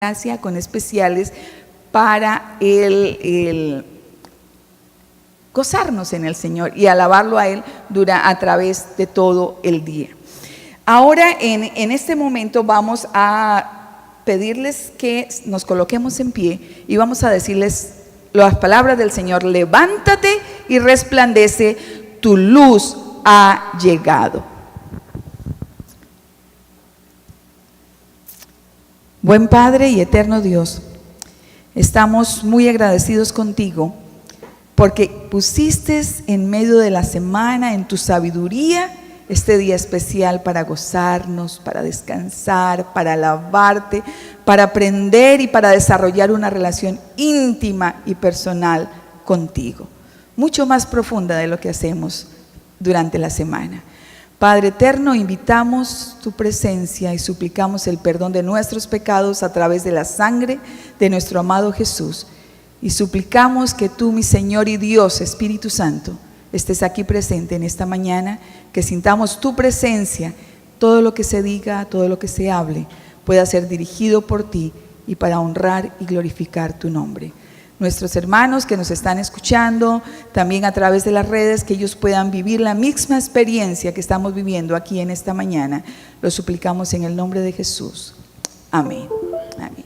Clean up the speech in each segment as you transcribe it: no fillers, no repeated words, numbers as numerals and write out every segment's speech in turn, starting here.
gracia con especiales para el gozarnos en el Señor y alabarlo a Él a través de todo el día. Ahora en este momento vamos a pedirles que nos coloquemos en pie y vamos a decirles las palabras del Señor: levántate y resplandece, tu luz ha llegado. Buen Padre y eterno Dios, estamos muy agradecidos contigo porque pusiste en medio de la semana, en tu sabiduría, este día especial para gozarnos, para descansar, para alabarte, para aprender y para desarrollar una relación íntima y personal contigo, mucho más profunda de lo que hacemos durante la semana. Padre eterno, invitamos tu presencia y suplicamos el perdón de nuestros pecados a través de la sangre de nuestro amado Jesús. Y suplicamos que tú, mi Señor y Dios, Espíritu Santo, estés aquí presente en esta mañana, que sintamos tu presencia, todo lo que se diga, todo lo que se hable, pueda ser dirigido por ti y para honrar y glorificar tu nombre. Nuestros hermanos que nos están escuchando, también a través de las redes, que ellos puedan vivir la misma experiencia que estamos viviendo aquí en esta mañana, lo suplicamos en el nombre de Jesús. Amén. Amén.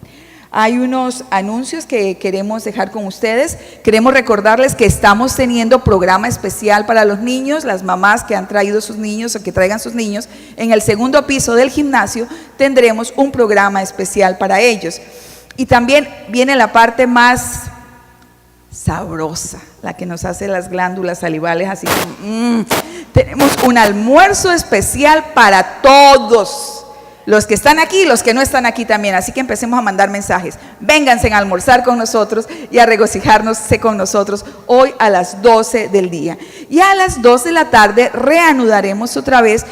Hay unos anuncios que queremos dejar con ustedes. Queremos recordarles que estamos teniendo programa especial para los niños, las mamás que han traído sus niños o que traigan sus niños. En el segundo piso del gimnasio tendremos un programa especial para ellos. Y también viene la parte más sabrosa, la que nos hace las glándulas salivales así como, tenemos un almuerzo especial para todos, los que están aquí y los que no están aquí también, así que empecemos a mandar mensajes. Vénganse a almorzar con nosotros y a regocijarnos con nosotros hoy a las 12 del día. Y a las 2 de la tarde reanudaremos otra vez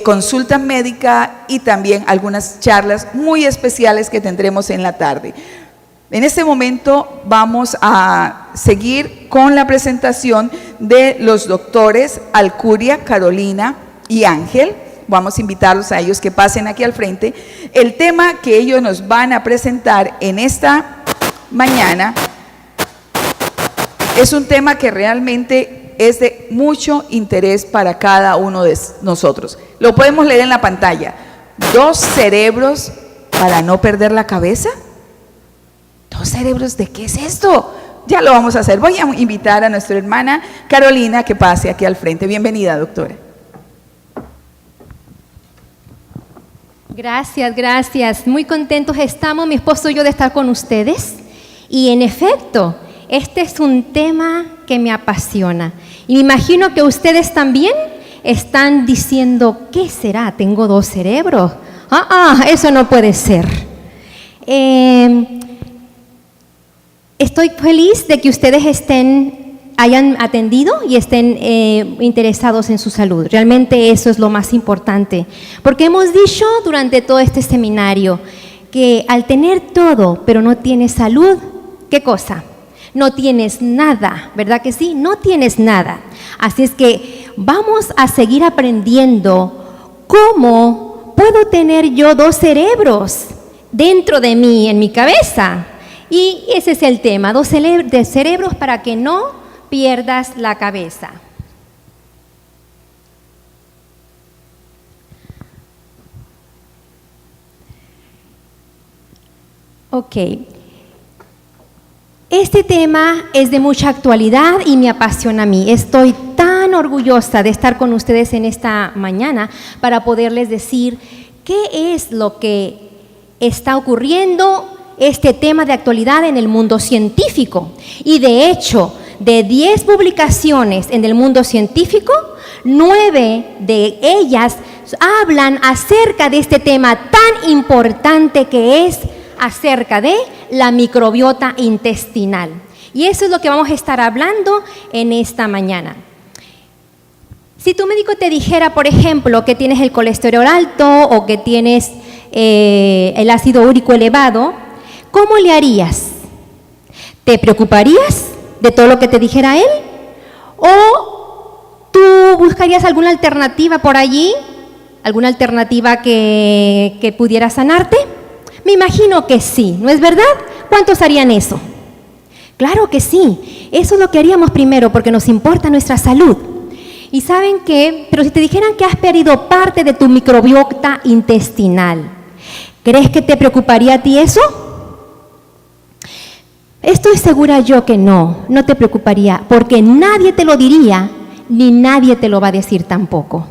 consulta médica y también algunas charlas muy especiales que tendremos en la tarde. En este momento vamos a seguir con la presentación de los doctores Alcuria, Carolina y Ángel. Vamos a invitarlos a ellos que pasen aquí al frente. El tema que ellos nos van a presentar en esta mañana es un tema que realmente es de mucho interés para cada uno de nosotros. Lo podemos leer en la pantalla. 2 cerebros para no perder la cabeza. 2 cerebros, ¿de qué es esto? Ya lo vamos a hacer. Voy a invitar a nuestra hermana Carolina que pase aquí al frente. Bienvenida, doctora. Gracias. Muy contentos estamos, mi esposo y yo, de estar con ustedes. Y en efecto, este es un tema que me apasiona. Y me imagino que ustedes también están diciendo, ¿qué será? ¿Tengo 2 cerebros? Eso no puede ser. Estoy feliz de que ustedes hayan atendido y estén interesados en su salud. Realmente eso es lo más importante. Porque hemos dicho durante todo este seminario que al tener todo, pero no tienes salud, ¿qué cosa? No tienes nada, ¿verdad que sí? No tienes nada. Así es que vamos a seguir aprendiendo cómo puedo tener yo 2 cerebros dentro de mí, en mi cabeza. Y ese es el tema, 2 cerebros para que no pierdas la cabeza. Ok. Este tema es de mucha actualidad y me apasiona a mí. Estoy tan orgullosa de estar con ustedes en esta mañana para poderles decir qué es lo que está ocurriendo, este tema de actualidad en el mundo científico. Y de hecho, de 10 publicaciones en el mundo científico, 9 de ellas hablan acerca de este tema tan importante que es acerca de la microbiota intestinal. Y eso es lo que vamos a estar hablando en esta mañana. Si tu médico te dijera, por ejemplo, que tienes el colesterol alto o que tienes el ácido úrico elevado, ¿cómo le harías? ¿Te preocuparías de todo lo que te dijera él? ¿O tú buscarías alguna alternativa por allí? ¿Alguna alternativa que pudiera sanarte? Me imagino que sí, ¿no es verdad? ¿Cuántos harían eso? Claro que sí, eso es lo que haríamos primero porque nos importa nuestra salud. Y ¿saben qué? Pero si te dijeran que has perdido parte de tu microbiota intestinal, ¿crees que te preocuparía a ti eso? Estoy segura yo que no te preocuparía, porque nadie te lo diría, ni nadie te lo va a decir tampoco.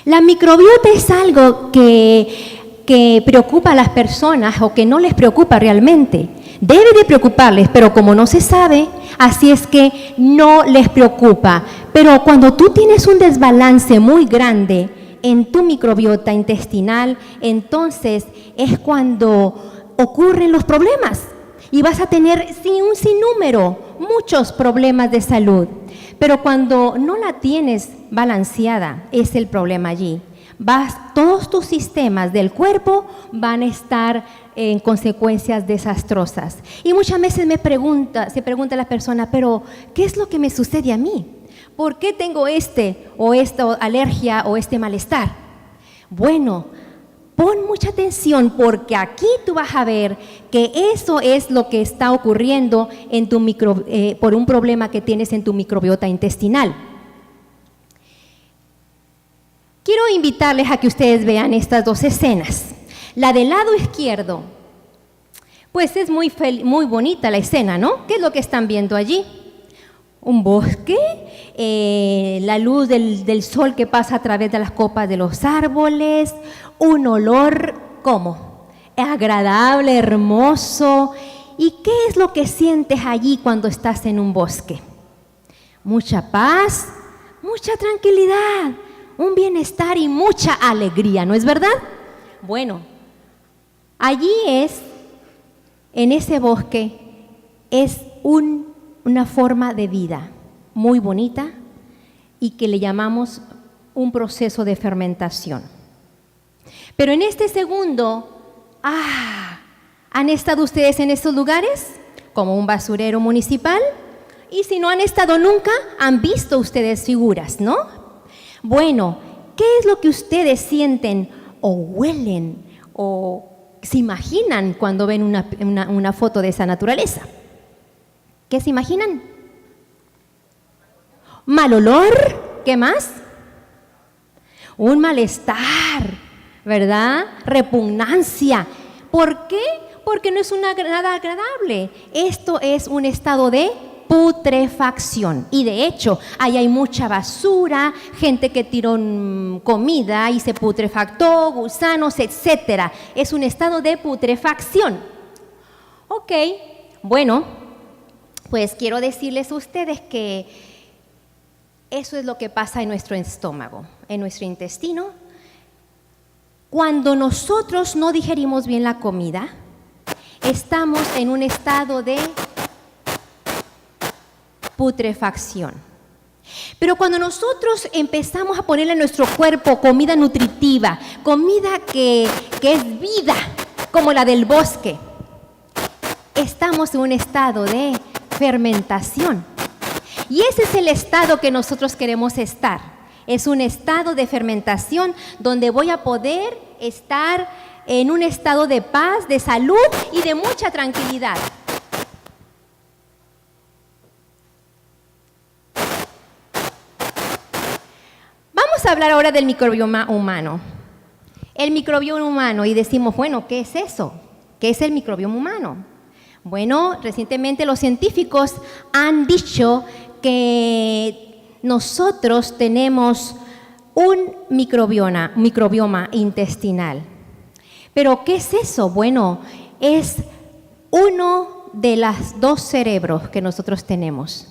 La microbiota es algo que preocupa a las personas o que no les preocupa realmente. Debe de preocuparles, pero como no se sabe, así es que no les preocupa. Pero cuando tú tienes un desbalance muy grande en tu microbiota intestinal, entonces es cuando ocurren los problemas y vas a tener un sinnúmero, muchos problemas de salud. Pero cuando no la tienes balanceada, es el problema allí. Todos tus sistemas del cuerpo van a estar en consecuencias desastrosas. Y muchas veces se pregunta la persona, pero ¿qué es lo que me sucede a mí? ¿Por qué tengo esta alergia o este malestar? Bueno, pon mucha atención porque aquí tú vas a ver que eso es lo que está ocurriendo en por un problema que tienes en tu microbiota intestinal. Quiero invitarles a que ustedes vean estas dos escenas. La del lado izquierdo, pues es muy bonita la escena, ¿no? ¿Qué es lo que están viendo allí? Un bosque, la luz del sol que pasa a través de las copas de los árboles, un olor, ¿cómo? Agradable, hermoso. ¿Y qué es lo que sientes allí cuando estás en un bosque? Mucha paz, mucha tranquilidad, un bienestar y mucha alegría, ¿no es verdad? Bueno, allí en ese bosque, es una forma de vida muy bonita y que le llamamos un proceso de fermentación. Pero en este segundo, ¿han estado ustedes en estos lugares? Como un basurero municipal. Y si no han estado nunca, han visto ustedes figuras, ¿no? Bueno, ¿qué es lo que ustedes sienten o huelen o se imaginan cuando ven una foto de esa naturaleza? ¿Qué se imaginan? Mal olor, ¿qué más? Un malestar, ¿verdad? Repugnancia. ¿Por qué? Porque no es nada agradable. Esto es un estado de putrefacción. Y de hecho, ahí hay mucha basura, gente que tiró comida y se putrefactó, gusanos, etcétera. Es un estado de putrefacción. Ok, bueno, pues quiero decirles a ustedes que eso es lo que pasa en nuestro estómago, en nuestro intestino. Cuando nosotros no digerimos bien la comida, estamos en un estado de putrefacción. Pero cuando nosotros empezamos a ponerle a nuestro cuerpo comida nutritiva, comida que es vida, como la del bosque, estamos en un estado de fermentación. Y ese es el estado que nosotros queremos estar. Es un estado de fermentación donde voy a poder estar en un estado de paz, de salud y de mucha tranquilidad. Vamos a hablar ahora del microbioma humano. El microbioma humano, y decimos, bueno, ¿qué es eso? ¿Qué es el microbioma humano? Bueno, recientemente los científicos han dicho que nosotros tenemos un microbioma intestinal. ¿Pero qué es eso? Bueno, es uno de los dos cerebros que nosotros tenemos.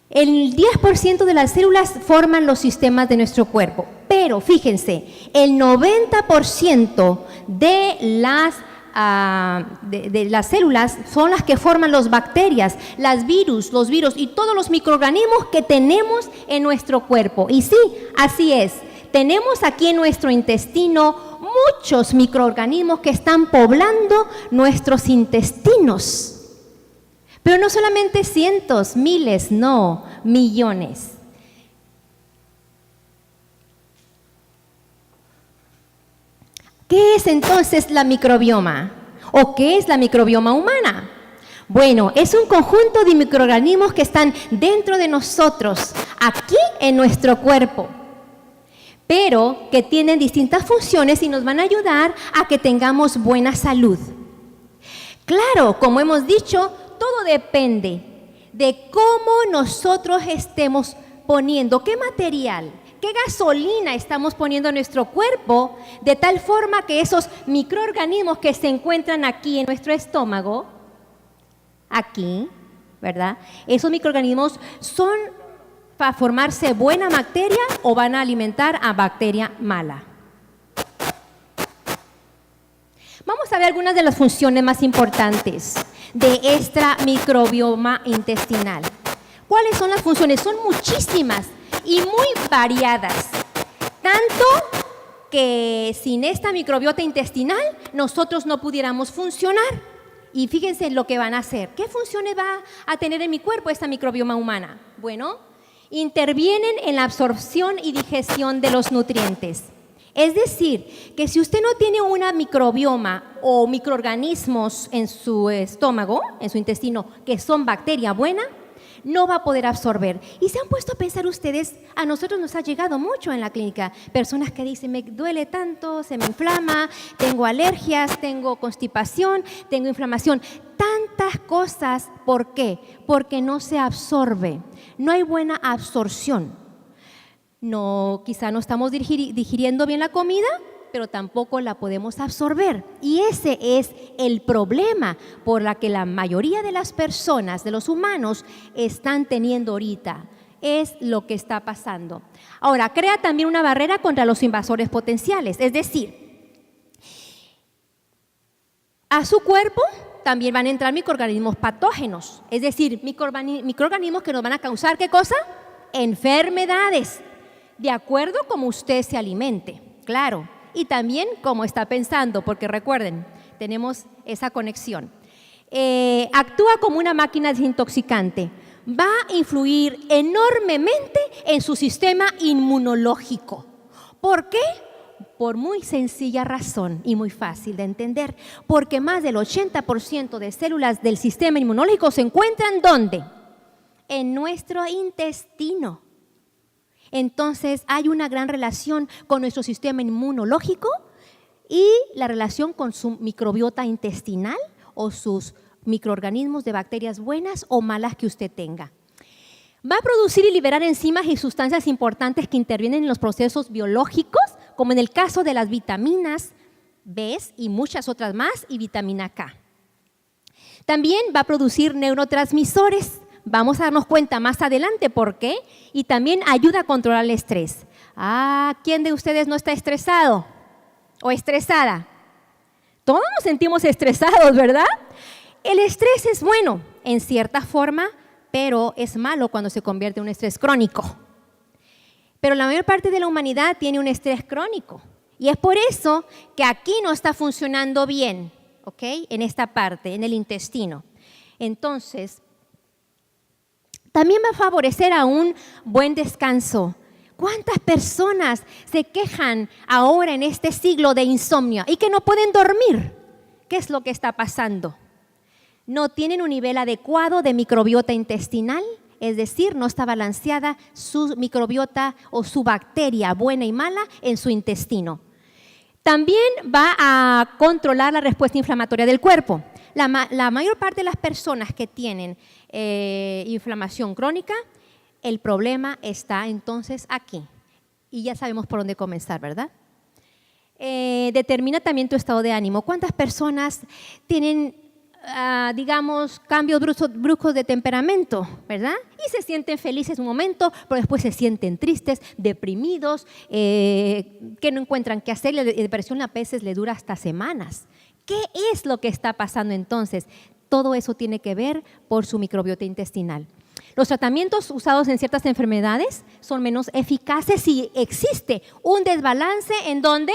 El 10% de las células forman los sistemas de nuestro cuerpo, pero fíjense, el 90% de las células son las que forman las bacterias, los virus y todos los microorganismos que tenemos en nuestro cuerpo. Y sí, así es. Tenemos aquí en nuestro intestino muchos microorganismos que están poblando nuestros intestinos. Pero no solamente cientos, miles, no, millones. ¿Qué es entonces la microbioma? ¿O qué es la microbioma humana? Bueno, es un conjunto de microorganismos que están dentro de nosotros, aquí en nuestro cuerpo, pero que tienen distintas funciones y nos van a ayudar a que tengamos buena salud. Claro, como hemos dicho, todo depende de cómo nosotros estemos poniendo, qué material, qué gasolina estamos poniendo en nuestro cuerpo, de tal forma que esos microorganismos que se encuentran aquí en nuestro estómago, aquí, ¿verdad? Esos microorganismos son para formarse buena bacteria o van a alimentar a bacteria mala. Vamos a ver algunas de las funciones más importantes de esta microbioma intestinal. ¿Cuáles son las funciones? Son muchísimas y muy variadas. Tanto que sin esta microbiota intestinal nosotros no pudiéramos funcionar. Y fíjense en lo que van a hacer. ¿Qué funciones va a tener en mi cuerpo esta microbioma humana? Bueno, intervienen en la absorción y digestión de los nutrientes. Es decir, que si usted no tiene una microbioma o microorganismos en su estómago, en su intestino, que son bacteria buena, no va a poder absorber. Y se han puesto a pensar ustedes, a nosotros nos ha llegado mucho en la clínica, personas que dicen, me duele tanto, se me inflama, tengo alergias, tengo constipación, tengo inflamación, tantas cosas. ¿Por qué? Porque no se absorbe, no hay buena absorción. No, quizá no estamos digiriendo bien la comida, pero tampoco la podemos absorber. Y ese es el problema por la que la mayoría de las personas, de los humanos, están teniendo ahorita. Es lo que está pasando. Ahora, crea también una barrera contra los invasores potenciales. Es decir, a su cuerpo también van a entrar microorganismos patógenos. Es decir, microorganismos que nos van a causar, ¿qué cosa? Enfermedades. De acuerdo como usted se alimente, claro. Y también cómo está pensando, porque recuerden, tenemos esa conexión. Actúa como una máquina desintoxicante. Va a influir enormemente en su sistema inmunológico. ¿Por qué? Por muy sencilla razón y muy fácil de entender. Porque más del 80% de células del sistema inmunológico se encuentran ¿dónde? En nuestro intestino. Entonces hay una gran relación con nuestro sistema inmunológico y la relación con su microbiota intestinal o sus microorganismos de bacterias buenas o malas que usted tenga. Va a producir y liberar enzimas y sustancias importantes que intervienen en los procesos biológicos, como en el caso de las vitaminas B y muchas otras más, y vitamina K. También va a producir neurotransmisores. Vamos a darnos cuenta más adelante por qué. Y también ayuda a controlar el estrés. ¿Quién de ustedes no está estresado o estresada? Todos nos sentimos estresados, ¿verdad? El estrés es bueno en cierta forma, pero es malo cuando se convierte en un estrés crónico. Pero la mayor parte de la humanidad tiene un estrés crónico. Y es por eso que aquí no está funcionando bien, ¿ok? En esta parte, en el intestino. Entonces, también va a favorecer a un buen descanso. ¿Cuántas personas se quejan ahora en este siglo de insomnio y que no pueden dormir? ¿Qué es lo que está pasando? No tienen un nivel adecuado de microbiota intestinal, es decir, no está balanceada su microbiota o su bacteria buena y mala en su intestino. También va a controlar la respuesta inflamatoria del cuerpo. La mayor parte de las personas que tienen inflamación crónica, el problema está entonces aquí. Y ya sabemos por dónde comenzar, ¿verdad? Determina también tu estado de ánimo. ¿Cuántas personas tienen, digamos, cambios bruscos de temperamento, ¿verdad? Y se sienten felices un momento, pero después se sienten tristes, deprimidos, que no encuentran qué hacer. La depresión a veces le dura hasta semanas. ¿Qué es lo que está pasando entonces? Todo eso tiene que ver por su microbiota intestinal. Los tratamientos usados en ciertas enfermedades son menos eficaces si existe un desbalance ¿en dónde?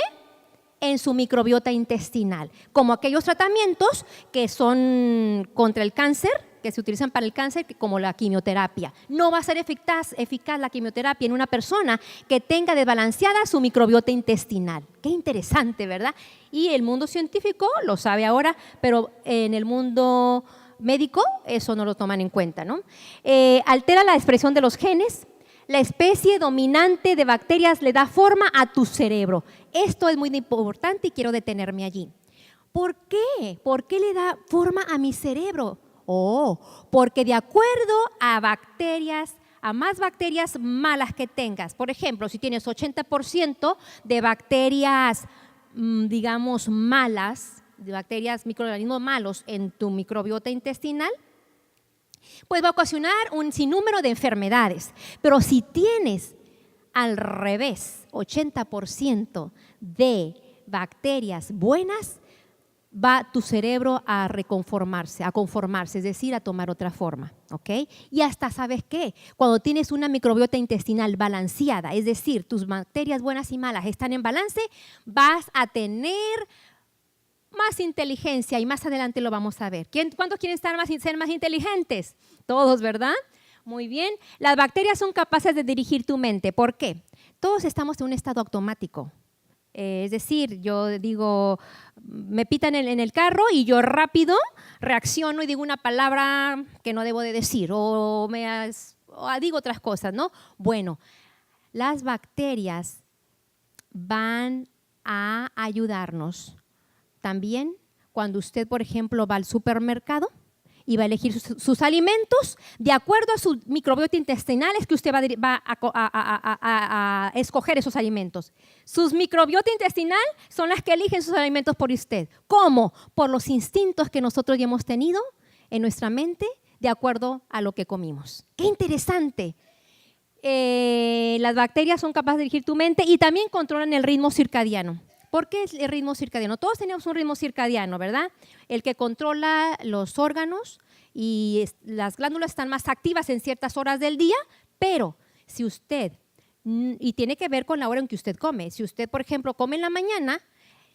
En su microbiota intestinal, como aquellos tratamientos que son contra el cáncer, que se utilizan para el cáncer, como la quimioterapia. No va a ser eficaz la quimioterapia en una persona que tenga desbalanceada su microbiota intestinal. Qué interesante, ¿verdad? Y el mundo científico lo sabe ahora, pero en el mundo médico eso no lo toman en cuenta, ¿no? Altera la expresión de los genes. La especie dominante de bacterias le da forma a tu cerebro. Esto es muy importante y quiero detenerme allí. ¿Por qué? ¿Por qué le da forma a mi cerebro? Porque de acuerdo a bacterias, a más bacterias malas que tengas. Por ejemplo, si tienes 80% de bacterias, digamos, malas, de bacterias, microorganismos malos en tu microbiota intestinal, pues va a ocasionar un sinnúmero de enfermedades. Pero si tienes al revés, 80% de bacterias buenas, va tu cerebro a conformarse, es decir, a tomar otra forma, ¿ok? Y hasta, ¿sabes qué? Cuando tienes una microbiota intestinal balanceada, es decir, tus bacterias buenas y malas están en balance, vas a tener más inteligencia y más adelante lo vamos a ver. ¿Cuántos quieren ser más inteligentes? Todos, ¿verdad? Muy bien. Las bacterias son capaces de dirigir tu mente. ¿Por qué? Todos estamos en un estado automático. Es decir, yo digo, me pitan en el carro y yo rápido reacciono y digo una palabra que no debo de decir o digo otras cosas, ¿no? Bueno, las bacterias van a ayudarnos también cuando usted, por ejemplo, va al supermercado y va a elegir sus alimentos de acuerdo a su microbiota intestinal, es que usted va a escoger esos alimentos. Sus microbiota intestinal son las que eligen sus alimentos por usted. ¿Cómo? Por los instintos que nosotros ya hemos tenido en nuestra mente de acuerdo a lo que comimos. ¡Qué interesante! Las bacterias son capaces de dirigir tu mente y también controlan el ritmo circadiano. ¿Por qué es el ritmo circadiano? Todos tenemos un ritmo circadiano, ¿verdad? El que controla los órganos y las glándulas están más activas en ciertas horas del día, pero si usted, y tiene que ver con la hora en que usted come, si usted, por ejemplo, come en la mañana,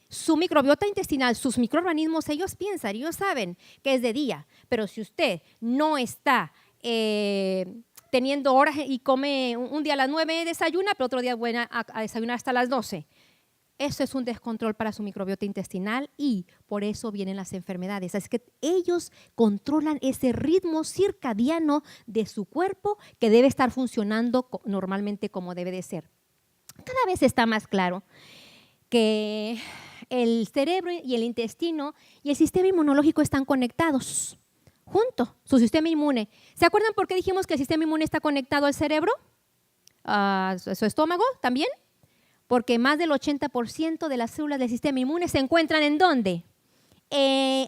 su microbiota intestinal, sus microorganismos, ellos piensan, ellos saben que es de día, pero si usted no está teniendo horas y come un día a las 9 desayuna, pero otro día buena a desayunar hasta las 12. Eso es un descontrol para su microbiota intestinal y por eso vienen las enfermedades. Es que ellos controlan ese ritmo circadiano de su cuerpo que debe estar funcionando normalmente como debe de ser. Cada vez está más claro que el cerebro y el intestino y el sistema inmunológico están conectados juntos, su sistema inmune. ¿Se acuerdan por qué dijimos que el sistema inmune está conectado al cerebro? ¿Su estómago también? Porque más del 80% de las células del sistema inmune se encuentran ¿en dónde?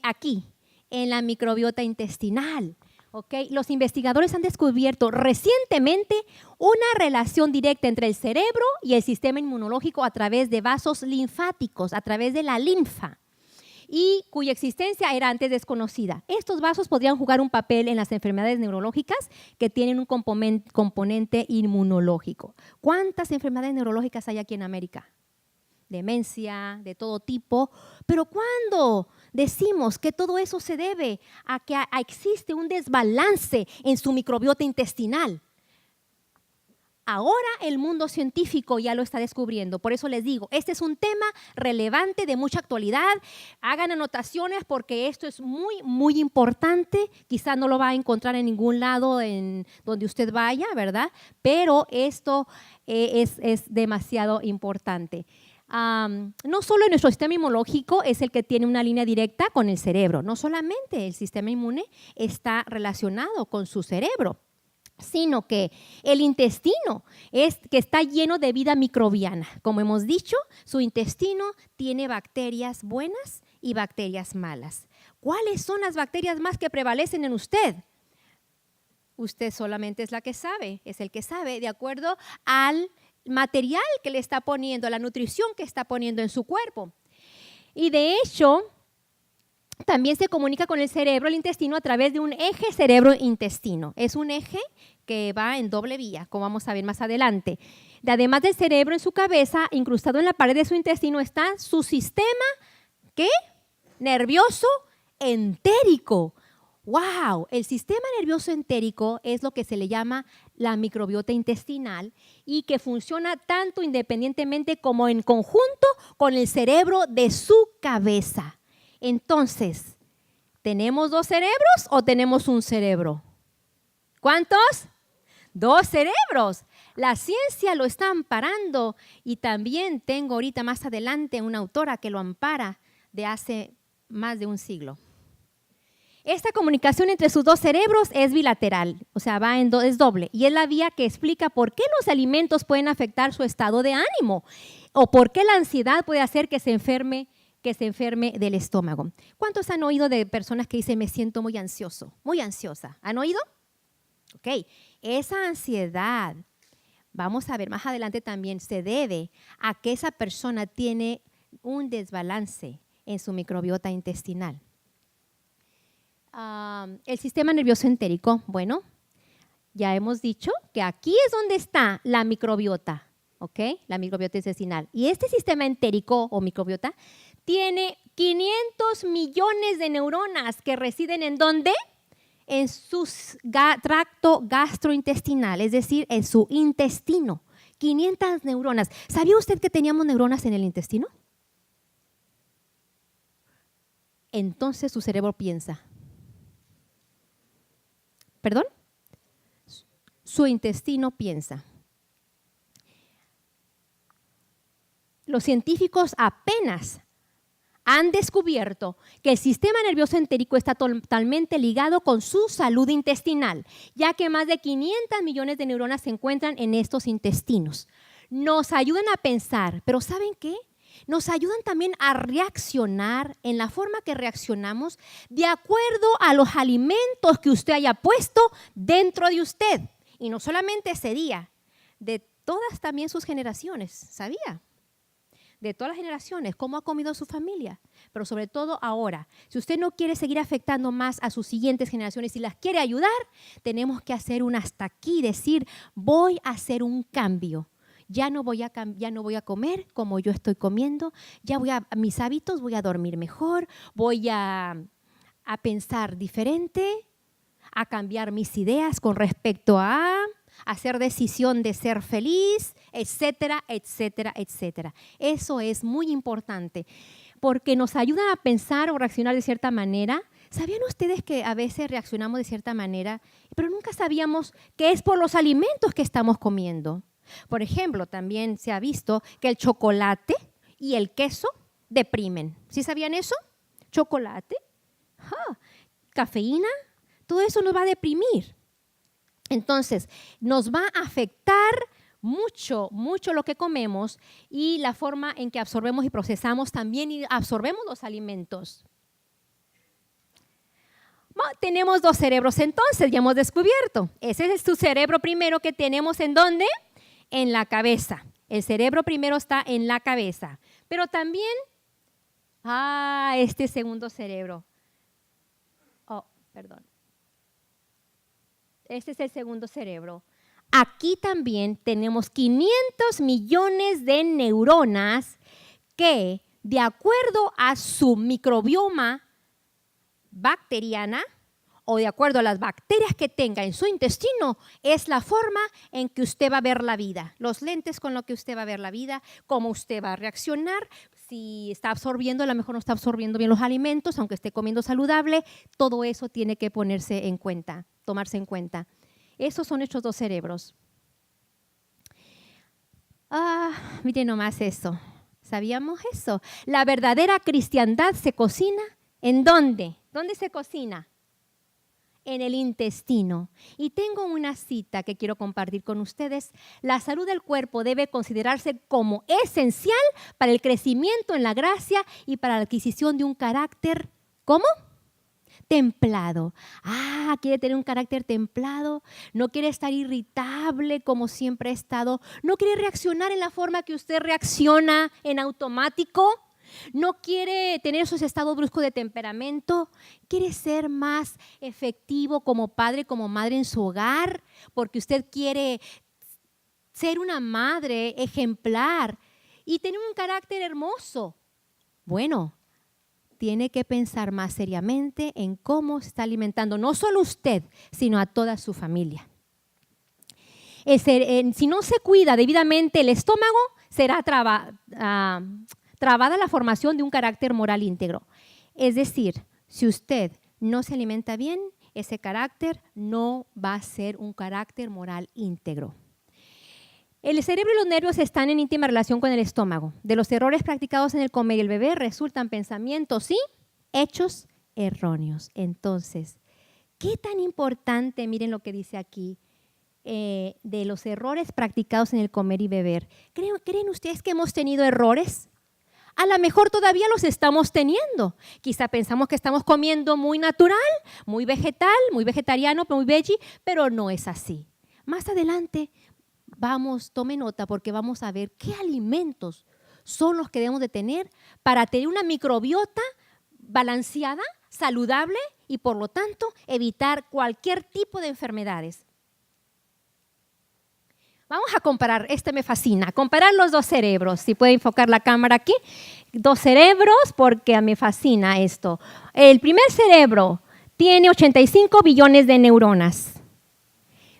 Aquí, en la microbiota intestinal. ¿Okay? Los investigadores han descubierto recientemente una relación directa entre el cerebro y el sistema inmunológico a través de vasos linfáticos, a través de la linfa, y cuya existencia era antes desconocida. Estos vasos podrían jugar un papel en las enfermedades neurológicas que tienen un componente inmunológico. ¿Cuántas enfermedades neurológicas hay aquí en América? Demencia, de todo tipo. Pero ¿cuándo decimos que todo eso se debe a que existe un desbalance en su microbiota intestinal? Ahora el mundo científico ya lo está descubriendo. Por eso les digo, este es un tema relevante, de mucha actualidad. Hagan anotaciones porque esto es muy, muy importante. Quizá no lo va a encontrar en ningún lado en donde usted vaya, ¿verdad? Pero esto es demasiado importante. No solo nuestro sistema inmunológico es el que tiene una línea directa con el cerebro. No solamente el sistema inmune está relacionado con su cerebro, sino que el intestino que está lleno de vida microbiana. Como hemos dicho, su intestino tiene bacterias buenas y bacterias malas. ¿Cuáles son las bacterias más que prevalecen en usted? Usted solamente es la que sabe, es el que sabe de acuerdo al material que le está poniendo, a la nutrición que está poniendo en su cuerpo. Y de hecho, también se comunica con el cerebro, el intestino, a través de un eje cerebro-intestino. Es un eje que va en doble vía, como vamos a ver más adelante. Además del cerebro, en su cabeza, incrustado en la pared de su intestino, está su sistema, ¿qué? Nervioso entérico. ¡Wow! El sistema nervioso entérico es lo que se le llama la microbiota intestinal y que funciona tanto independientemente como en conjunto con el cerebro de su cabeza. Entonces, ¿tenemos 2 cerebros o tenemos un cerebro? ¿Cuántos? 2 cerebros. La ciencia lo está amparando y también tengo ahorita más adelante una autora que lo ampara de hace más de un siglo. Esta comunicación entre sus 2 cerebros es bilateral, o sea, es doble, y es la vía que explica por qué los alimentos pueden afectar su estado de ánimo o por qué la ansiedad puede hacer que se enferme del estómago. ¿Cuántos han oído de personas que dicen me siento muy ansioso, muy ansiosa? ¿Han oído? Ok, esa ansiedad, vamos a ver más adelante también, se debe a que esa persona tiene un desbalance en su microbiota intestinal. El sistema nervioso entérico, bueno, ya hemos dicho que aquí es donde está la microbiota, ¿ok? La microbiota intestinal. Y este sistema entérico o microbiota tiene 500 millones de neuronas que residen ¿en dónde? En su tracto gastrointestinal, es decir, en su intestino. 500 neuronas. ¿Sabía usted que teníamos neuronas en el intestino? Entonces su cerebro piensa. ¿Perdón? Su intestino piensa. Los científicos apenas han descubierto que el sistema nervioso entérico está totalmente ligado con su salud intestinal, ya que más de 500 millones de neuronas se encuentran en estos intestinos. Nos ayudan a pensar, pero ¿saben qué? Nos ayudan también a reaccionar en la forma que reaccionamos de acuerdo a los alimentos que usted haya puesto dentro de usted. Y no solamente ese día, de todas también sus generaciones, ¿sabía? De todas las generaciones, cómo ha comido su familia, pero sobre todo ahora. Si usted no quiere seguir afectando más a sus siguientes generaciones y las quiere ayudar, tenemos que hacer un hasta aquí, decir, voy a hacer un cambio. Ya no voy a comer como yo estoy comiendo, mis hábitos, voy a dormir mejor, voy a pensar diferente, a cambiar mis ideas con respecto a hacer decisión de ser feliz, etcétera, etcétera, etcétera. Eso es muy importante porque nos ayuda a pensar o reaccionar de cierta manera. ¿Sabían ustedes que a veces reaccionamos de cierta manera, pero nunca sabíamos que es por los alimentos que estamos comiendo? Por ejemplo, también se ha visto que el chocolate y el queso deprimen. ¿Sí sabían eso? Chocolate, cafeína, todo eso nos va a deprimir. Entonces, nos va a afectar mucho, mucho lo que comemos y la forma en que absorbemos y procesamos también y absorbemos los alimentos. Bueno, tenemos 2 cerebros entonces, ya hemos descubierto. Ese es tu cerebro primero que tenemos ¿en dónde? En la cabeza. El cerebro primero está en la cabeza. Pero también, este segundo cerebro. Perdón. Este es el segundo cerebro. Aquí también tenemos 500 millones de neuronas que, de acuerdo a su microbioma bacteriana o de acuerdo a las bacterias que tenga en su intestino, es la forma en que usted va a ver la vida, los lentes con los que usted va a ver la vida, cómo usted va a reaccionar, si está absorbiendo, a lo mejor no está absorbiendo bien los alimentos, aunque esté comiendo saludable, todo eso tiene que ponerse en cuenta, tomarse en cuenta. Esos son nuestros 2 cerebros. Miren nomás eso. ¿Sabíamos eso? La verdadera cristiandad se cocina ¿en dónde? ¿Dónde se cocina? En el intestino. Y tengo una cita que quiero compartir con ustedes. La salud del cuerpo debe considerarse como esencial para el crecimiento en la gracia y para la adquisición de un carácter, ¿cómo? Templado. Quiere tener un carácter templado, no quiere estar irritable como siempre ha estado, no quiere reaccionar en la forma que usted reacciona en automático. No quiere tener esos estados bruscos de temperamento, quiere ser más efectivo como padre, como madre en su hogar, porque usted quiere ser una madre ejemplar y tener un carácter hermoso. Bueno, tiene que pensar más seriamente en cómo se está alimentando, no solo usted, sino a toda su familia. Si no se cuida debidamente el estómago, será trabada la formación de un carácter moral íntegro. Es decir, si usted no se alimenta bien, ese carácter no va a ser un carácter moral íntegro. El cerebro y los nervios están en íntima relación con el estómago. De los errores practicados en el comer y el beber resultan pensamientos y hechos erróneos. Entonces, ¿qué tan importante? Miren lo que dice aquí, de los errores practicados en el comer y beber. ¿Creen ustedes que hemos tenido errores? A lo mejor todavía los estamos teniendo. Quizá pensamos que estamos comiendo muy natural, muy vegetal, muy vegetariano, muy veggie, pero no es así. Más adelante, tome nota porque vamos a ver qué alimentos son los que debemos de tener para tener una microbiota balanceada, saludable y por lo tanto evitar cualquier tipo de enfermedades. Vamos a comparar, me fascina, comparar los dos cerebros. Si puede enfocar la cámara aquí, dos cerebros porque me fascina esto. El primer cerebro tiene 85 billones de neuronas,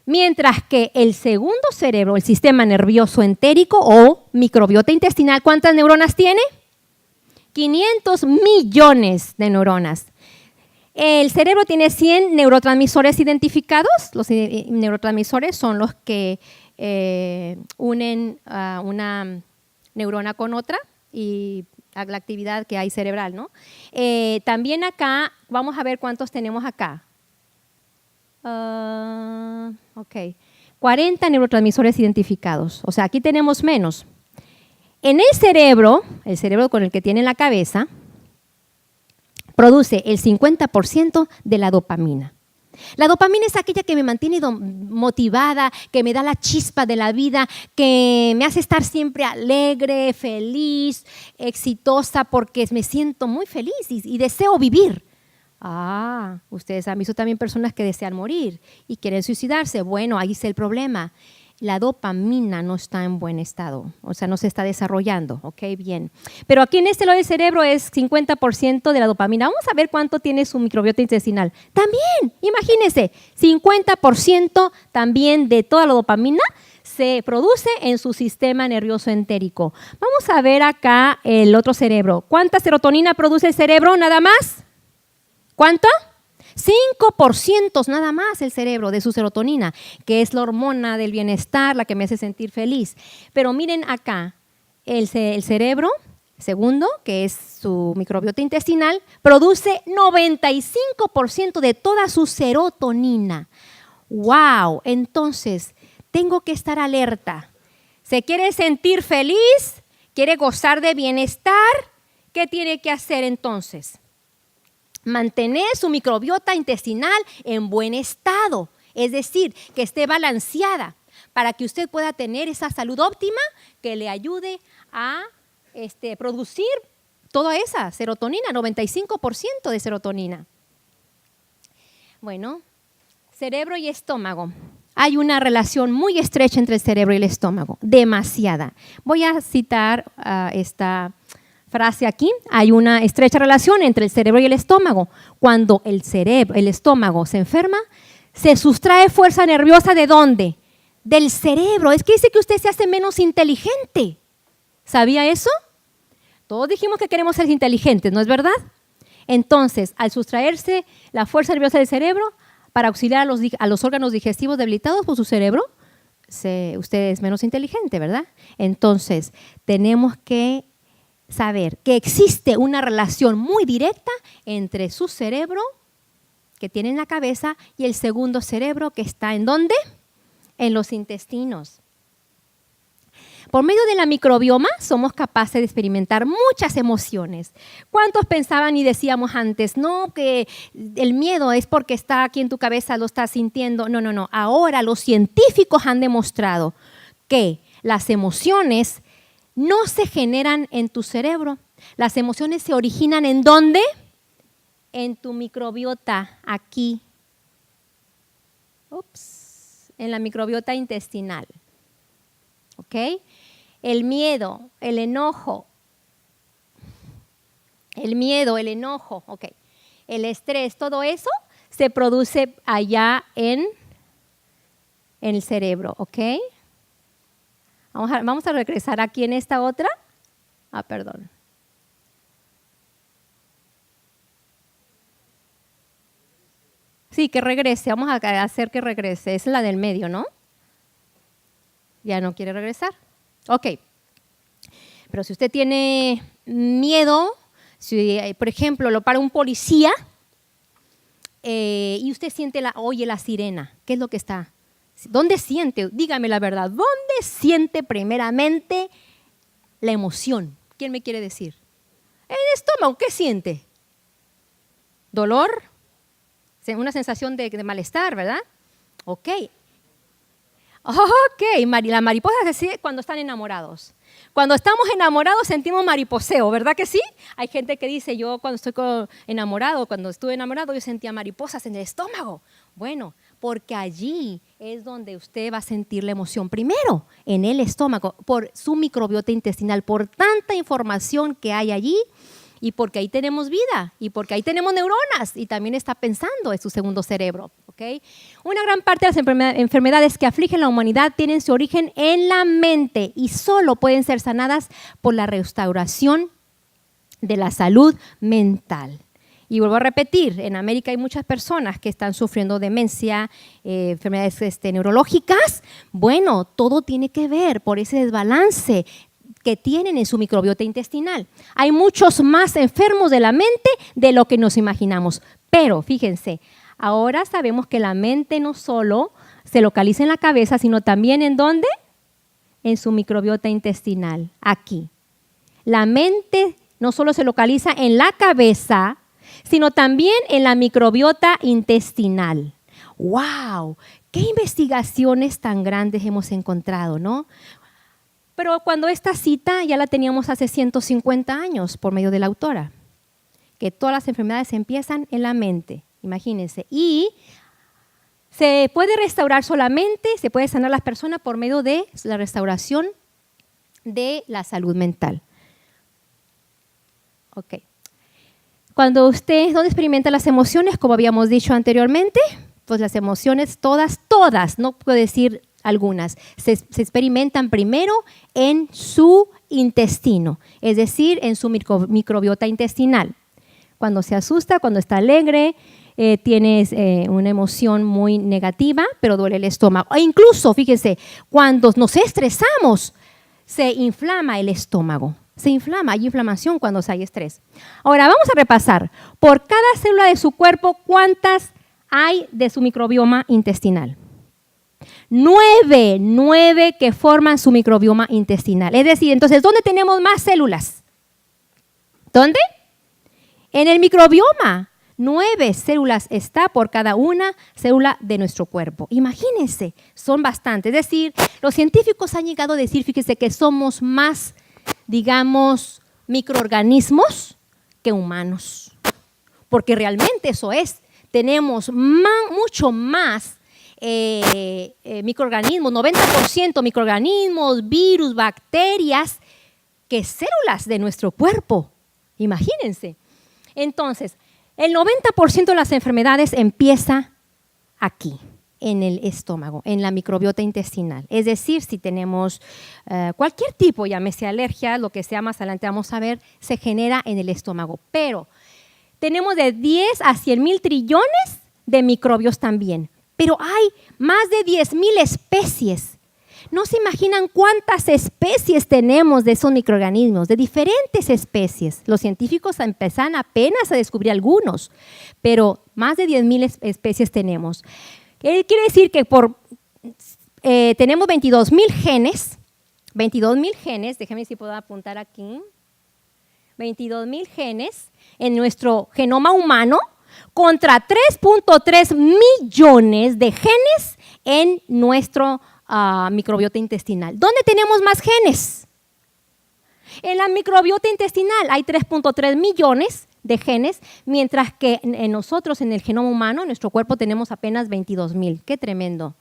mientras que el segundo cerebro, el sistema nervioso entérico o microbiota intestinal, ¿cuántas neuronas tiene? 500 millones de neuronas. El cerebro tiene 100 neurotransmisores identificados. Los neurotransmisores son los que unen a una neurona con otra y a la actividad que hay cerebral, ¿no? También acá, vamos a ver cuántos tenemos acá. 40 neurotransmisores identificados. O sea, aquí tenemos menos. En el cerebro con el que tiene la cabeza, produce el 50% de la dopamina. La dopamina es aquella que me mantiene motivada, que me da la chispa de la vida, que me hace estar siempre alegre, feliz, exitosa, porque me siento muy feliz y deseo vivir. Ustedes han visto también personas que desean morir y quieren suicidarse. Bueno, ahí está el problema. La dopamina no está en buen estado, o sea, no se está desarrollando, ¿ok? Bien. Pero aquí en este lado del cerebro es 50% de la dopamina. Vamos a ver cuánto tiene su microbiota intestinal. También, imagínense, 50% también de toda la dopamina se produce en su sistema nervioso entérico. Vamos a ver acá el otro cerebro. ¿Cuánta serotonina produce el cerebro nada más? ¿Cuánto? 5% nada más el cerebro de su serotonina, que es la hormona del bienestar, la que me hace sentir feliz. Pero miren acá, el cerebro, segundo, que es su microbiota intestinal, produce 95% de toda su serotonina. ¡Wow! Entonces, tengo que estar alerta. ¿Se quiere sentir feliz? ¿Quiere gozar de bienestar? ¿Qué tiene que hacer entonces? Mantener su microbiota intestinal en buen estado, es decir, que esté balanceada para que usted pueda tener esa salud óptima que le ayude a producir toda esa serotonina, 95% de serotonina. Bueno, cerebro y estómago. Hay una relación muy estrecha entre el cerebro y el estómago, demasiada. Voy a citar esta frase aquí. Hay una estrecha relación entre el cerebro y el estómago. Cuando el estómago se enferma, se sustrae fuerza nerviosa ¿de dónde? Del cerebro. Es que dice que usted se hace menos inteligente. ¿Sabía eso? Todos dijimos que queremos ser inteligentes, ¿no es verdad? Entonces, al sustraerse la fuerza nerviosa del cerebro para auxiliar a los órganos digestivos debilitados por su cerebro, usted es menos inteligente, ¿verdad? Entonces, tenemos que saber que existe una relación muy directa entre su cerebro que tiene en la cabeza y el segundo cerebro que está ¿en dónde? En los intestinos. Por medio de la microbioma somos capaces de experimentar muchas emociones. ¿Cuántos pensaban y decíamos antes, no, que el miedo es porque está aquí en tu cabeza, lo estás sintiendo? No. Ahora los científicos han demostrado que las emociones no se generan en tu cerebro. Las emociones se originan ¿en dónde? En tu microbiota, aquí. En la microbiota intestinal. ¿Ok? El miedo, el enojo, el miedo, el enojo, ok, el estrés, todo eso se produce allá en el cerebro, ¿ok? Vamos a regresar aquí en esta otra. Perdón. Sí, que regrese, vamos a hacer que regrese. Esa es la del medio, ¿no? Ya no quiere regresar. Ok. Pero si usted tiene miedo, si por ejemplo lo para un policía y usted oye la sirena, ¿qué es lo que está? ¿Dónde siente? Dígame la verdad. ¿Dónde siente primeramente la emoción? ¿Quién me quiere decir? En el estómago, ¿qué siente? ¿Dolor? Una sensación de malestar, ¿verdad? Ok. Ok, la mariposa se siente cuando están enamorados. Cuando estamos enamorados sentimos mariposeo, ¿verdad que sí? Hay gente que dice, yo cuando estuve enamorado, yo sentía mariposas en el estómago. Bueno, porque allí es donde usted va a sentir la emoción. Primero, en el estómago, por su microbiota intestinal, por tanta información que hay allí, y porque ahí tenemos vida, y porque ahí tenemos neuronas, y también está pensando en su segundo cerebro. ¿Okay? Una gran parte de las enfermedades que afligen a la humanidad tienen su origen en la mente y solo pueden ser sanadas por la restauración de la salud mental. Y vuelvo a repetir, en América hay muchas personas que están sufriendo demencia, enfermedades neurológicas. Bueno, todo tiene que ver por ese desbalance que tienen en su microbiota intestinal. Hay muchos más enfermos de la mente de lo que nos imaginamos. Pero, fíjense, ahora sabemos que la mente no solo se localiza en la cabeza, sino también ¿en dónde? En su microbiota intestinal, aquí. La mente no solo se localiza en la cabeza, sino también en la microbiota intestinal. ¡Wow! ¡Qué investigaciones tan grandes hemos encontrado!, ¿no? Pero cuando esta cita ya la teníamos hace 150 años por medio de la autora, que todas las enfermedades empiezan en la mente, imagínense. Y se puede restaurar solamente, se puede sanar a las personas por medio de la restauración de la salud mental. Ok. Cuando usted no experimenta las emociones, como habíamos dicho anteriormente, pues las emociones todas, no puedo decir algunas, se experimentan primero en su intestino, es decir, en su microbiota intestinal. Cuando se asusta, cuando está alegre, tienes una emoción muy negativa, pero duele el estómago. E incluso, fíjense, cuando nos estresamos, se inflama el estómago. Se inflama, hay inflamación cuando hay estrés. Ahora, vamos a repasar. Por cada célula de su cuerpo, ¿cuántas hay de su microbioma intestinal? 9 que forman su microbioma intestinal. Es decir, entonces, ¿dónde tenemos más células? ¿Dónde? En el microbioma. 9 células está por cada una célula de nuestro cuerpo. Imagínense, son bastantes. Es decir, los científicos han llegado a decir, fíjense, que somos más, digamos, microorganismos que humanos. Porque realmente eso es. Tenemos mucho más microorganismos, 90% microorganismos, virus, bacterias, que células de nuestro cuerpo. Imagínense. Entonces, el 90% de las enfermedades empieza aquí, en el estómago, en la microbiota intestinal. Es decir, si tenemos cualquier tipo, llámese alergia, lo que sea, más adelante vamos a ver, se genera en el estómago. Pero tenemos de 10 a 100,000 trillones de microbios también. Pero hay más de 10,000 especies. No se imaginan cuántas especies tenemos de esos microorganismos, de diferentes especies. Los científicos empiezan apenas a descubrir algunos, pero más de 10,000 especies tenemos. Quiere decir que tenemos 22,000 genes. 22,000 genes, déjenme si puedo apuntar aquí. 22,000 genes en nuestro genoma humano, contra 3.3 millones de genes en nuestro microbiota intestinal. ¿Dónde tenemos más genes? En la microbiota intestinal hay 3.3 millones de genes, mientras que nosotros en el genoma humano, en nuestro cuerpo, tenemos apenas 22,000. ¡Qué tremendo!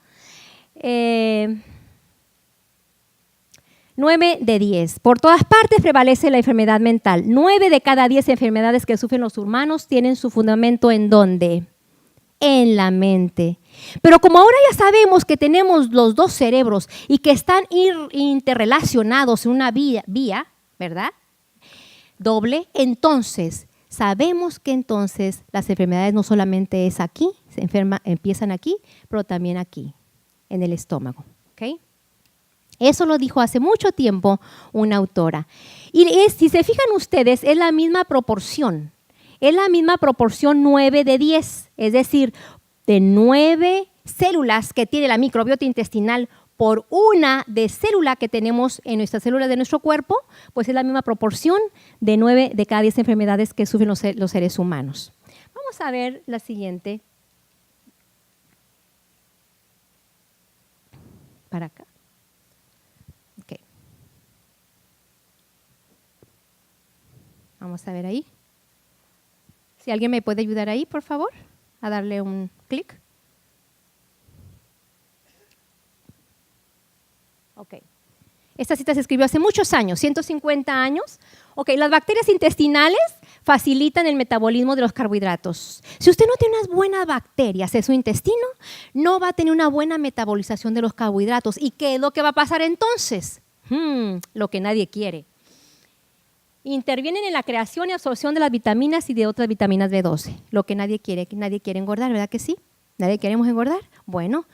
9 de 10. Por todas partes prevalece la enfermedad mental. 9 de cada 10 enfermedades que sufren los humanos tienen su fundamento ¿en dónde? En la mente. Pero como ahora ya sabemos que tenemos los dos cerebros y que están interrelacionados en una vía, ¿verdad? Doble, entonces sabemos que entonces las enfermedades no solamente es aquí, empiezan aquí, pero también aquí, en el estómago. ¿Okay? Eso lo dijo hace mucho tiempo una autora. Y si se fijan ustedes, es la misma proporción. Es la misma proporción 9 de 10, es decir, de 9 células que tiene la microbiota intestinal por una de célula que tenemos en nuestras células de nuestro cuerpo, pues es la misma proporción de 9 de cada 10 enfermedades que sufren los seres humanos. Vamos a ver la siguiente. Para acá. Ok. Vamos a ver ahí. Si alguien me puede ayudar ahí, por favor, a darle un clic. Ok. Esta cita se escribió hace muchos años, 150 años. Ok, las bacterias intestinales facilitan el metabolismo de los carbohidratos. Si usted no tiene unas buenas bacterias en su intestino, no va a tener una buena metabolización de los carbohidratos. ¿Y qué es lo que va a pasar entonces? Lo que nadie quiere. Intervienen en la creación y absorción de las vitaminas y de otras vitaminas B12. Lo que nadie quiere engordar, ¿verdad que sí? ¿Nadie queremos engordar? Bueno,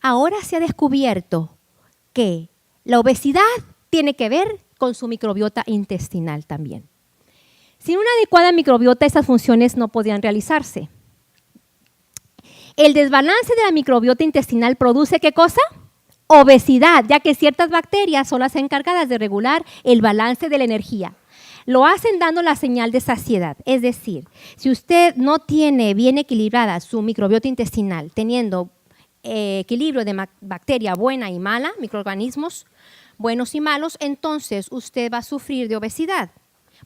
ahora se ha descubierto que la obesidad tiene que ver con su microbiota intestinal también. Sin una adecuada microbiota, estas funciones no podían realizarse. El desbalance de la microbiota intestinal produce ¿qué cosa? Obesidad, ya que ciertas bacterias son las encargadas de regular el balance de la energía. Lo hacen dando la señal de saciedad. Es decir, si usted no tiene bien equilibrada su microbiota intestinal, teniendo equilibrio de bacteria buena y mala, microorganismos buenos y malos, entonces usted va a sufrir de obesidad.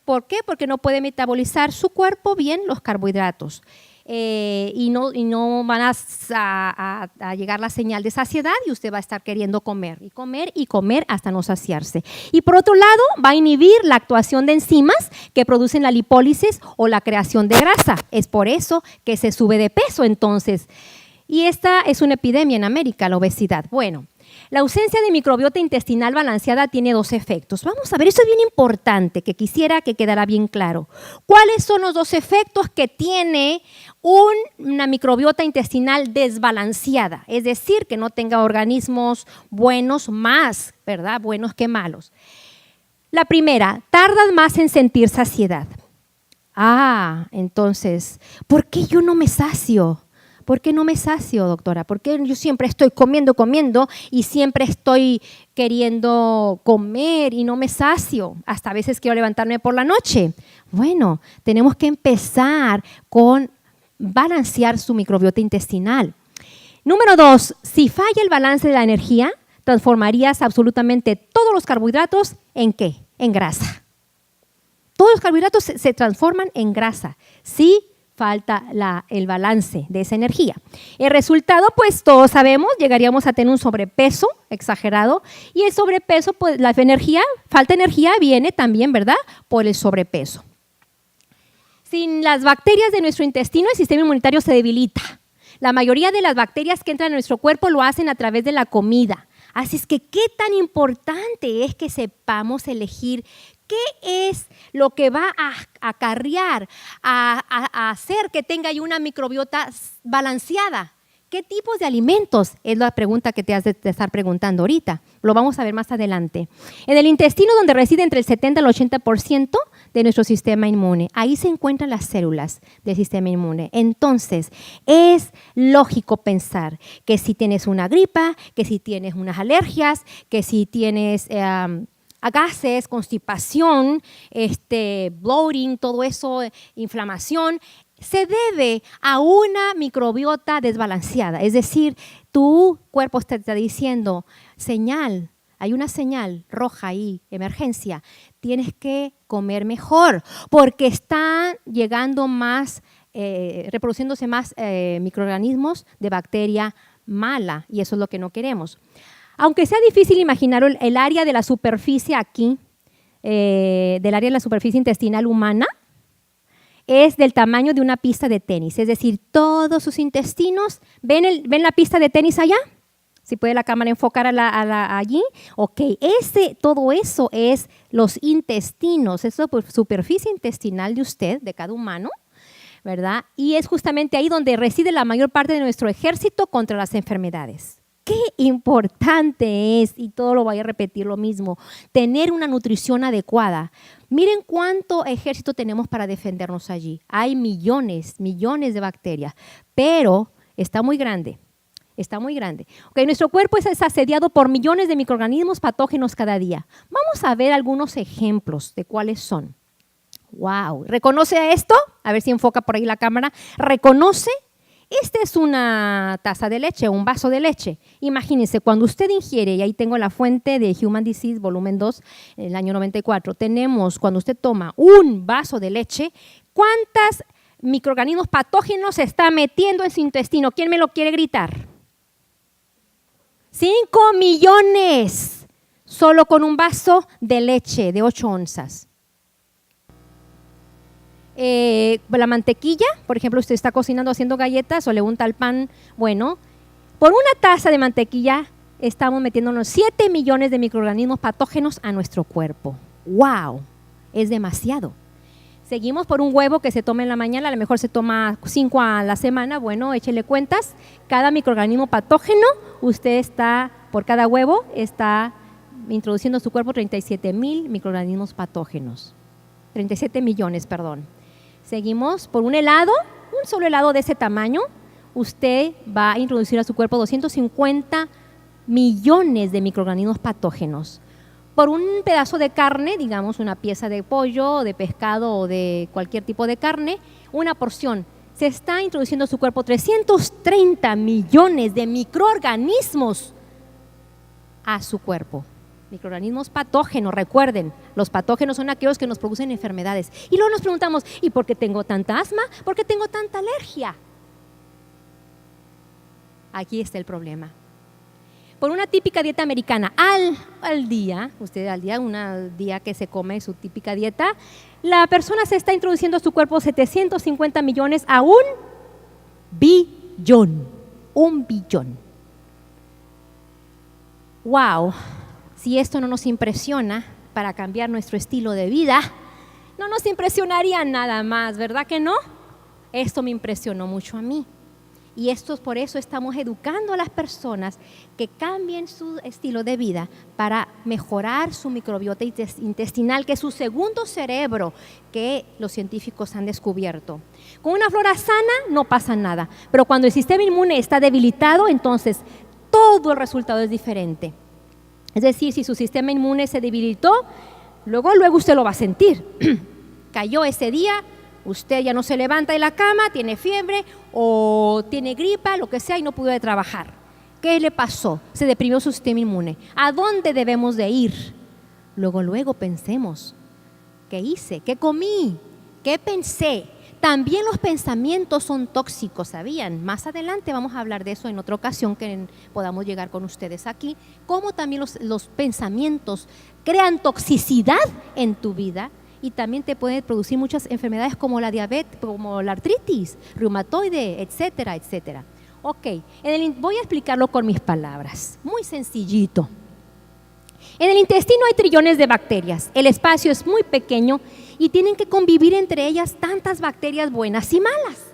¿Por qué? Porque no puede metabolizar su cuerpo bien los carbohidratos. Y no van a llegar la señal de saciedad y usted va a estar queriendo comer y comer y comer hasta no saciarse. Y por otro lado, va a inhibir la actuación de enzimas que producen la lipólisis o la creación de grasa. Es por eso que se sube de peso entonces. Y esta es una epidemia en América, la obesidad. Bueno, la ausencia de microbiota intestinal balanceada tiene dos efectos. Vamos a ver, esto es bien importante, que quisiera que quedara bien claro. ¿Cuáles son los dos efectos que tiene una microbiota intestinal desbalanceada? Es decir, que no tenga organismos buenos más, ¿verdad? Buenos que malos. La primera, tardas más en sentir saciedad. Entonces, ¿por qué yo no me sacio? ¿Por qué no me sacio, doctora? ¿Por qué yo siempre estoy comiendo y siempre estoy queriendo comer y no me sacio? Hasta a veces quiero levantarme por la noche. Bueno, tenemos que empezar con balancear su microbiota intestinal. Número 2, si falla el balance de la energía, transformarías absolutamente todos los carbohidratos ¿en qué? En grasa. Todos los carbohidratos se transforman en grasa. Sí, falta el balance de esa energía. El resultado, pues todos sabemos, llegaríamos a tener un sobrepeso exagerado y el sobrepeso, pues la falta de energía viene también, ¿verdad?, por el sobrepeso. Sin las bacterias de nuestro intestino, el sistema inmunitario se debilita. La mayoría de las bacterias que entran en nuestro cuerpo lo hacen a través de la comida. Así es que, ¿qué tan importante es que sepamos elegir qué es lo que va a acarrear, a hacer que tenga una microbiota balanceada? ¿Qué tipos de alimentos? Es la pregunta que te has de estar preguntando ahorita. Lo vamos a ver más adelante. En el intestino, donde reside entre el 70 al 80% de nuestro sistema inmune. Ahí se encuentran las células del sistema inmune. Entonces, es lógico pensar que si tienes una gripa, que si tienes unas alergias, que si tienes gases, constipación, bloating, todo eso, inflamación, se debe a una microbiota desbalanceada. Es decir, tu cuerpo te está diciendo, señal, hay una señal roja ahí, emergencia, tienes que comer mejor porque están llegando más, reproduciéndose más microorganismos de bacteria mala y eso es lo que no queremos. Aunque sea difícil imaginar el área de la superficie aquí, del área de la superficie intestinal humana, es del tamaño de una pista de tenis. Es decir, todos sus intestinos, ¿ven la pista de tenis allá? Si puede la cámara enfocar allí. Ok, todo eso es los intestinos, es la superficie intestinal de usted, de cada humano, ¿verdad? Y es justamente ahí donde reside la mayor parte de nuestro ejército contra las enfermedades. Qué importante es, y todo lo voy a repetir lo mismo, tener una nutrición adecuada. Miren cuánto ejército tenemos para defendernos allí. Hay millones de bacterias, pero está muy grande. Está muy grande. Okay, nuestro cuerpo es asediado por millones de microorganismos patógenos cada día. Vamos a ver algunos ejemplos de cuáles son. ¡Wow! ¿Reconoce esto? A ver si enfoca por ahí la cámara. ¿Reconoce? Esta es una taza de leche, un vaso de leche. Imagínense, cuando usted ingiere, y ahí tengo la fuente de Human Disease, volumen 2, en el año 94, tenemos, cuando usted toma un vaso de leche, ¿cuántos microorganismos patógenos se está metiendo en su intestino? ¿Quién me lo quiere gritar? 5 millones, solo con un vaso de leche de 8 onzas. La mantequilla, por ejemplo, usted está cocinando, haciendo galletas o le unta el pan, bueno, por una taza de mantequilla estamos metiéndonos 7 millones de microorganismos patógenos a nuestro cuerpo. ¡Wow! Es demasiado. Seguimos por un huevo que se toma en la mañana, a lo mejor se toma 5 a la semana, bueno, échele cuentas, cada microorganismo patógeno, por cada huevo, está introduciendo en su cuerpo 37,000 microorganismos patógenos. 37 millones, perdón. Seguimos por un helado, un solo helado de ese tamaño, usted va a introducir a su cuerpo 250 millones de microorganismos patógenos. Por un pedazo de carne, digamos una pieza de pollo, de pescado o de cualquier tipo de carne, una porción, se está introduciendo a su cuerpo 330 millones de microorganismos a su cuerpo. Microorganismos patógenos, recuerden, los patógenos son aquellos que nos producen enfermedades. Y luego nos preguntamos, ¿y por qué tengo tanta asma? ¿Por qué tengo tanta alergia? Aquí está el problema. Por una típica dieta americana, al día que se come su típica dieta, la persona se está introduciendo a su cuerpo 750 millones a un billón. ¡Wow! Si esto no nos impresiona para cambiar nuestro estilo de vida, no nos impresionaría nada más, ¿verdad que no? Esto me impresionó mucho a mí. Y por eso estamos educando a las personas que cambien su estilo de vida para mejorar su microbiota intestinal, que es su segundo cerebro que los científicos han descubierto. Con una flora sana no pasa nada, pero cuando el sistema inmune está debilitado, entonces todo el resultado es diferente. Es decir, si su sistema inmune se debilitó, luego usted lo va a sentir. Cayó ese día, usted ya no se levanta de la cama, tiene fiebre o tiene gripa, lo que sea, y no pudo trabajar. ¿Qué le pasó? Se deprimió su sistema inmune. ¿A dónde debemos de ir? Luego pensemos, ¿qué hice? ¿Qué comí? ¿Qué pensé? También los pensamientos son tóxicos, ¿sabían? Más adelante vamos a hablar de eso en otra ocasión que podamos llegar con ustedes aquí. Cómo también los pensamientos crean toxicidad en tu vida y también te pueden producir muchas enfermedades como la diabetes, como la artritis, reumatoide, etcétera, etcétera. Ok, voy a explicarlo con mis palabras, muy sencillito. En el intestino hay trillones de bacterias, el espacio es muy pequeño y tienen que convivir entre ellas tantas bacterias buenas y malas.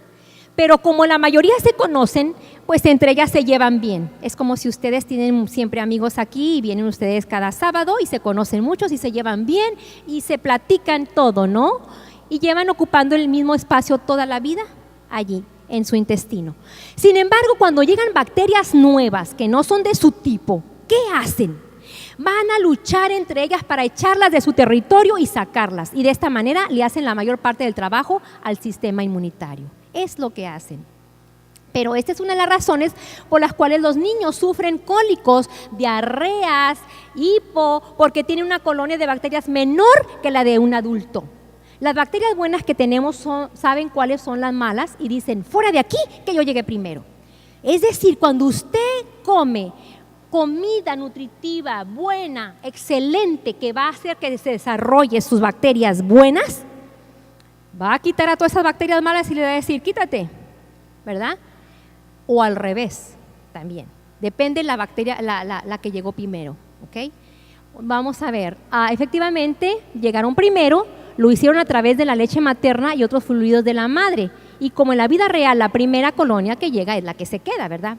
Pero como la mayoría se conocen, pues entre ellas se llevan bien. Es como si ustedes tienen siempre amigos aquí y vienen ustedes cada sábado y se conocen muchos y se llevan bien y se platican todo, ¿no? Y llevan ocupando el mismo espacio toda la vida allí, en su intestino. Sin embargo, cuando llegan bacterias nuevas que no son de su tipo, ¿qué hacen? Van a luchar entre ellas para echarlas de su territorio y sacarlas. Y de esta manera le hacen la mayor parte del trabajo al sistema inmunitario. Es lo que hacen. Pero esta es una de las razones por las cuales los niños sufren cólicos, diarreas, hipo, porque tienen una colonia de bacterias menor que la de un adulto. Las bacterias buenas que tenemos saben cuáles son las malas y dicen, fuera de aquí, que yo llegue primero. Es decir, cuando usted come comida nutritiva, buena, excelente, que va a hacer que se desarrolle sus bacterias buenas, va a quitar a todas esas bacterias malas y le va a decir, quítate, ¿verdad? O al revés también. Depende de la bacteria, la que llegó primero, ¿ok? Vamos a ver, efectivamente llegaron primero, lo hicieron a través de la leche materna y otros fluidos de la madre. Y como en la vida real la primera colonia que llega es la que se queda, ¿verdad?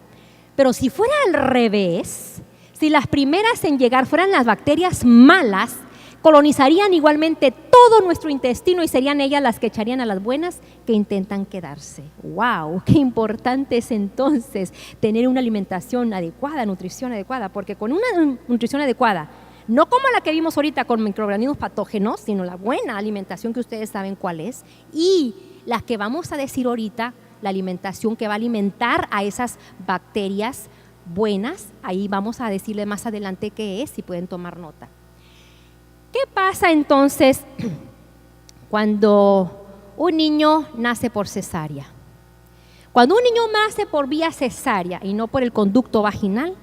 Pero si fuera al revés, si las primeras en llegar fueran las bacterias malas, colonizarían igualmente todo nuestro intestino y serían ellas las que echarían a las buenas que intentan quedarse. ¡Wow! ¡Qué importante es entonces tener una alimentación adecuada, nutrición adecuada! Porque con una nutrición adecuada, no como la que vimos ahorita con microorganismos patógenos, sino la buena alimentación que ustedes saben cuál es, y las que vamos a decir ahorita, la alimentación que va a alimentar a esas bacterias buenas, ahí vamos a decirles más adelante qué es, si pueden tomar nota. ¿Qué pasa entonces cuando un niño nace por cesárea? Cuando un niño nace por vía cesárea y no por el conducto vaginal,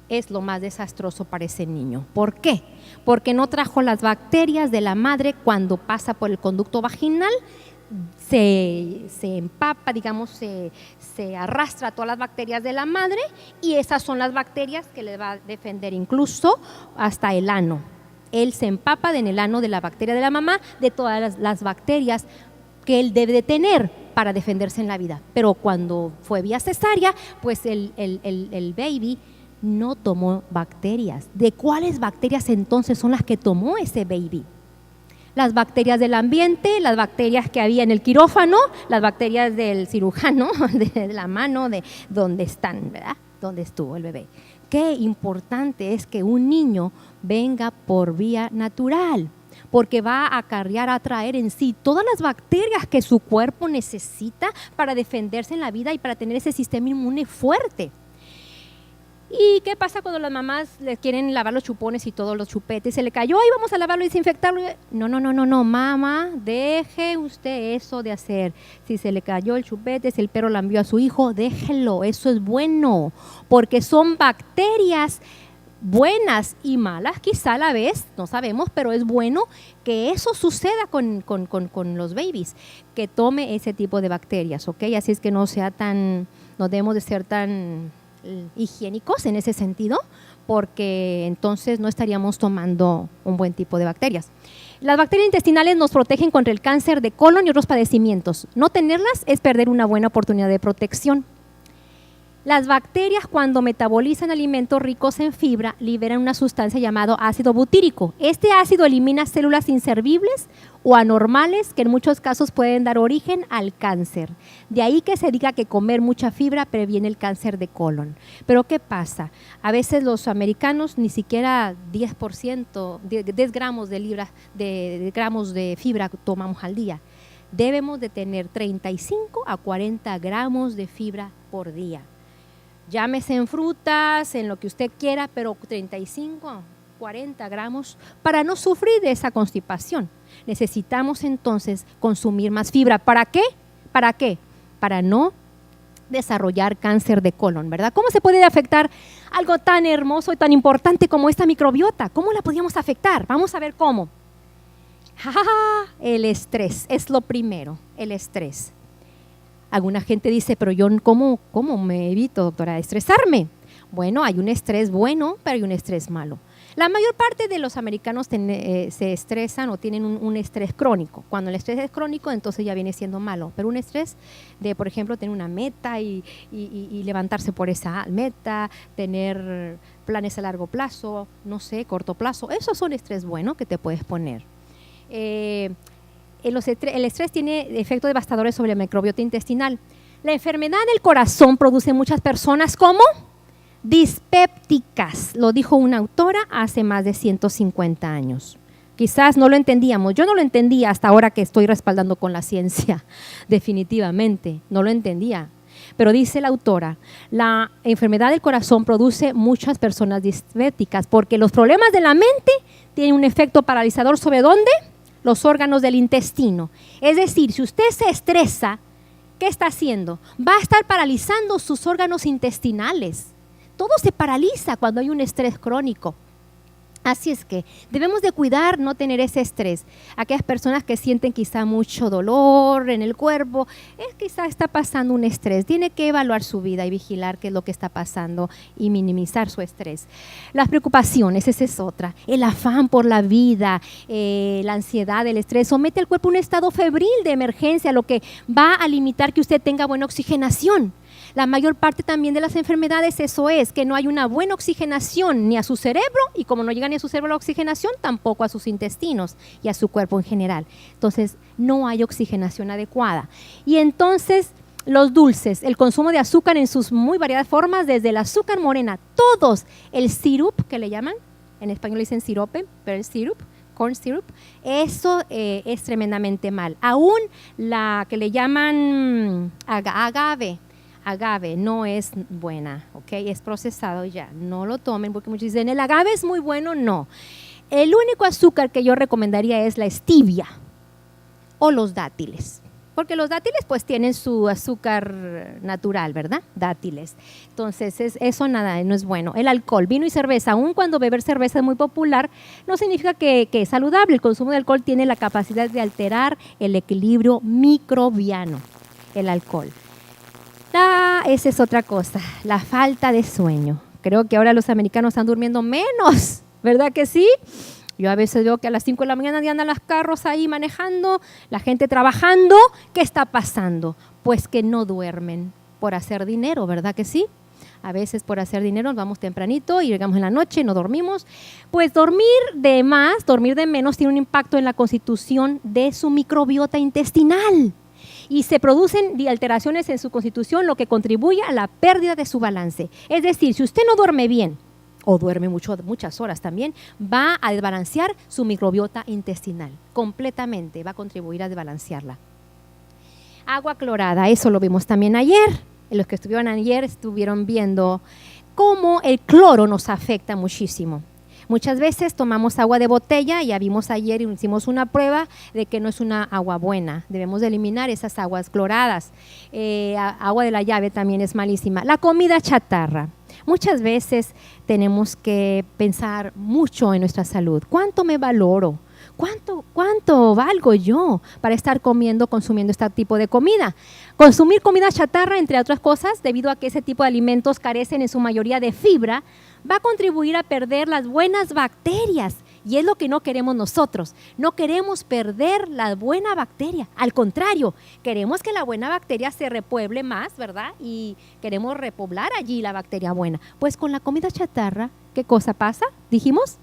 es lo más desastroso para ese niño. ¿Por qué? Porque no trajo las bacterias de la madre cuando pasa por el conducto vaginal, se empapa, digamos, se arrastra todas las bacterias de la madre y esas son las bacterias que le va a defender incluso hasta el ano. Él se empapa en el ano de la bacteria de la mamá, de todas las bacterias que él debe de tener para defenderse en la vida. Pero cuando fue vía cesárea, pues el baby no tomó bacterias. ¿De cuáles bacterias entonces son las que tomó ese baby? Las bacterias del ambiente, las bacterias que había en el quirófano, las bacterias del cirujano, de la mano, de donde están, ¿verdad? Donde estuvo el bebé. Qué importante es que un niño venga por vía natural, porque va a acarrear, a traer en sí todas las bacterias que su cuerpo necesita para defenderse en la vida y para tener ese sistema inmune fuerte. ¿Y qué pasa cuando las mamás les quieren lavar los chupones y todos los chupetes? Se le cayó y vamos a lavarlo y desinfectarlo. No, mamá, deje usted eso de hacer. Si se le cayó el chupete, si el perro lambió a su hijo, déjelo, eso es bueno, porque son bacterias buenas y malas, quizá a la vez, no sabemos, pero es bueno que eso suceda con los babies, que tome ese tipo de bacterias, ¿ok? Así es que no debemos de ser tan higiénicos en ese sentido, porque entonces no estaríamos tomando un buen tipo de bacterias. Las bacterias intestinales nos protegen contra el cáncer de colon y otros padecimientos. No tenerlas es perder una buena oportunidad de protección. Las bacterias, cuando metabolizan alimentos ricos en fibra, liberan una sustancia llamada ácido butírico. Este ácido elimina células inservibles o anormales que en muchos casos pueden dar origen al cáncer. De ahí que se diga que comer mucha fibra previene el cáncer de colon. Pero ¿qué pasa? A veces los americanos ni siquiera 10%, 10 gramos de gramos de fibra tomamos al día. Debemos de tener 35 a 40 gramos de fibra por día. Llámese en frutas, en lo que usted quiera, pero 35 a 40 gramos para no sufrir de esa constipación. Necesitamos entonces consumir más fibra. ¿Para qué? ¿Para qué? Para no desarrollar cáncer de colon, ¿verdad? ¿Cómo se puede afectar algo tan hermoso y tan importante como esta microbiota? ¿Cómo la podríamos afectar? Vamos a ver cómo. El estrés es lo primero, el estrés. Alguna gente dice, pero yo ¿cómo me evito, doctora, estresarme? Bueno, hay un estrés bueno, pero hay un estrés malo. La mayor parte de los americanos se estresan o tienen un estrés crónico. Cuando el estrés es crónico, entonces ya viene siendo malo. Pero un estrés de, por ejemplo, tener una meta y levantarse por esa meta, tener planes a largo plazo, no sé, corto plazo, esos son estrés bueno que te puedes poner. El estrés tiene efectos devastadores sobre la microbiota intestinal. La enfermedad del corazón produce en muchas personas como dispépticas, lo dijo una autora hace más de 150 años. Quizás no lo entendíamos, yo no lo entendía hasta ahora que estoy respaldando con la ciencia, definitivamente, no lo entendía. Pero dice la autora, la enfermedad del corazón produce muchas personas dispépticas porque los problemas de la mente tienen un efecto paralizador sobre ¿dónde? Los órganos del intestino. Es decir, si usted se estresa, ¿qué está haciendo? Va a estar paralizando sus órganos intestinales. todo se paraliza cuando hay un estrés crónico. Así es que debemos de cuidar no tener ese estrés. Aquellas personas que sienten quizá mucho dolor en el cuerpo, quizá está pasando un estrés. Tiene que evaluar su vida y vigilar qué es lo que está pasando y minimizar su estrés. Las preocupaciones, esa es otra. El afán por la vida, la ansiedad, el estrés, somete al cuerpo a un estado febril de emergencia, lo que va a limitar que usted tenga buena oxigenación. La mayor parte también de las enfermedades eso es, que no hay una buena oxigenación ni a su cerebro, y como no llega ni a su cerebro la oxigenación, tampoco a sus intestinos y a su cuerpo en general. Entonces, no hay oxigenación adecuada. Y entonces, los dulces, el consumo de azúcar en sus muy variadas formas, desde el azúcar morena, todos, el sirup que le llaman, en español le dicen sirope, pero el sirup, corn syrup, eso es tremendamente mal. Aún la que le llaman agave no es buena, ¿ok? Es procesado ya, no lo tomen porque muchos dicen, el agave es muy bueno, no. El único azúcar que yo recomendaría es la stevia o los dátiles, porque los dátiles pues tienen su azúcar natural, ¿verdad? Dátiles. Entonces, eso nada, no es bueno. El alcohol, vino y cerveza, aun cuando beber cerveza es muy popular, no significa que es saludable. El consumo de alcohol tiene la capacidad de alterar el equilibrio microbiano, el alcohol. Esa es otra cosa, la falta de sueño. Creo que ahora los americanos están durmiendo menos, ¿verdad que sí? Yo a veces veo que a las 5 de la mañana ya andan los carros ahí manejando, la gente trabajando. ¿Qué está pasando? Pues que no duermen por hacer dinero, ¿verdad que sí? A veces por hacer dinero nos vamos tempranito y llegamos en la noche y no dormimos. Pues dormir de más, dormir de menos tiene un impacto en la constitución de su microbiota intestinal. Y se producen alteraciones en su constitución, lo que contribuye a la pérdida de su balance. Es decir, si usted no duerme bien, o duerme muchas horas también, va a desbalancear su microbiota intestinal. Completamente va a contribuir a desbalancearla. Agua clorada, eso lo vimos también ayer. Los que estuvieron ayer estuvieron viendo cómo el cloro nos afecta muchísimo. Muchas veces tomamos agua de botella, ya vimos ayer y hicimos una prueba de que no es una agua buena. Debemos de eliminar esas aguas cloradas. Agua de la llave también es malísima. La comida chatarra. Muchas veces tenemos que pensar mucho en nuestra salud. ¿Cuánto me valoro? ¿Cuánto valgo yo para estar consumiendo este tipo de comida? Consumir comida chatarra, entre otras cosas, debido a que ese tipo de alimentos carecen en su mayoría de fibra, va a contribuir a perder las buenas bacterias. Y es lo que no queremos nosotros. No queremos perder la buena bacteria. Al contrario, queremos que la buena bacteria se repueble más, ¿verdad? Y queremos repoblar allí la bacteria buena. Pues con la comida chatarra, ¿qué cosa pasa? Dijimos,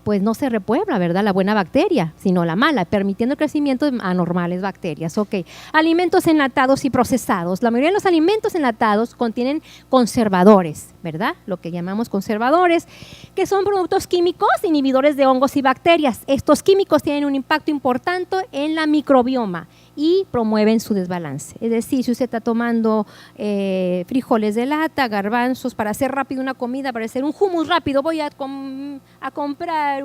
pues no se repuebla, ¿verdad? La buena bacteria, sino la mala, permitiendo el crecimiento de anormales bacterias. Ok. Alimentos enlatados y procesados. La mayoría de los alimentos enlatados contienen conservadores, ¿verdad? Lo que llamamos conservadores, que son productos químicos inhibidores de hongos y bacterias. Estos químicos tienen un impacto importante en la microbioma y promueven su desbalance. Es decir, si usted está tomando frijoles de lata, garbanzos, para hacer rápido una comida, para hacer un hummus rápido, voy a comprar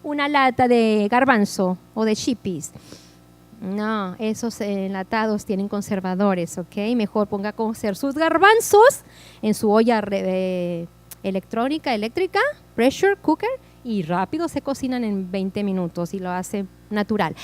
una lata de garbanzo o de chickpeas. No, esos enlatados tienen conservadores, ¿ok? Mejor ponga a cocer sus garbanzos en su olla eléctrica, pressure cooker, y rápido se cocinan en 20 minutos y lo hace natural.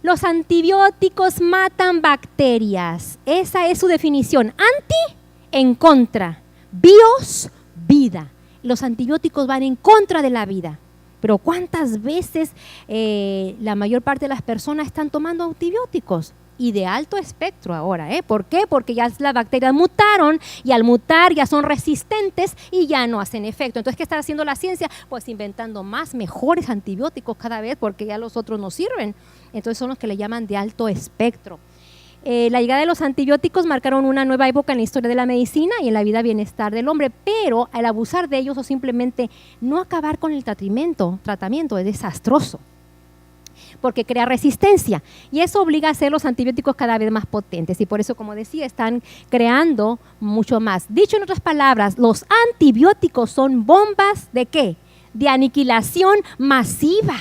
Los antibióticos matan bacterias. Esa es su definición. Anti, en contra. Bios, vida. Los antibióticos van en contra de la vida. Pero ¿cuántas veces la mayor parte de las personas están tomando antibióticos? Y de alto espectro ahora, ¿Por qué? Porque ya las bacterias mutaron y al mutar ya son resistentes y ya no hacen efecto. Entonces, ¿qué está haciendo la ciencia? Pues inventando mejores antibióticos cada vez porque ya los otros no sirven. Entonces son los que le llaman de alto espectro. La llegada de los antibióticos marcaron una nueva época en la historia de la medicina y en la vida bienestar del hombre, pero al abusar de ellos o simplemente no acabar con el tratamiento es desastroso, porque crea resistencia y eso obliga a hacer los antibióticos cada vez más potentes y por eso, como decía, están creando mucho más. Dicho en otras palabras, los antibióticos son bombas ¿de qué? De aniquilación masiva.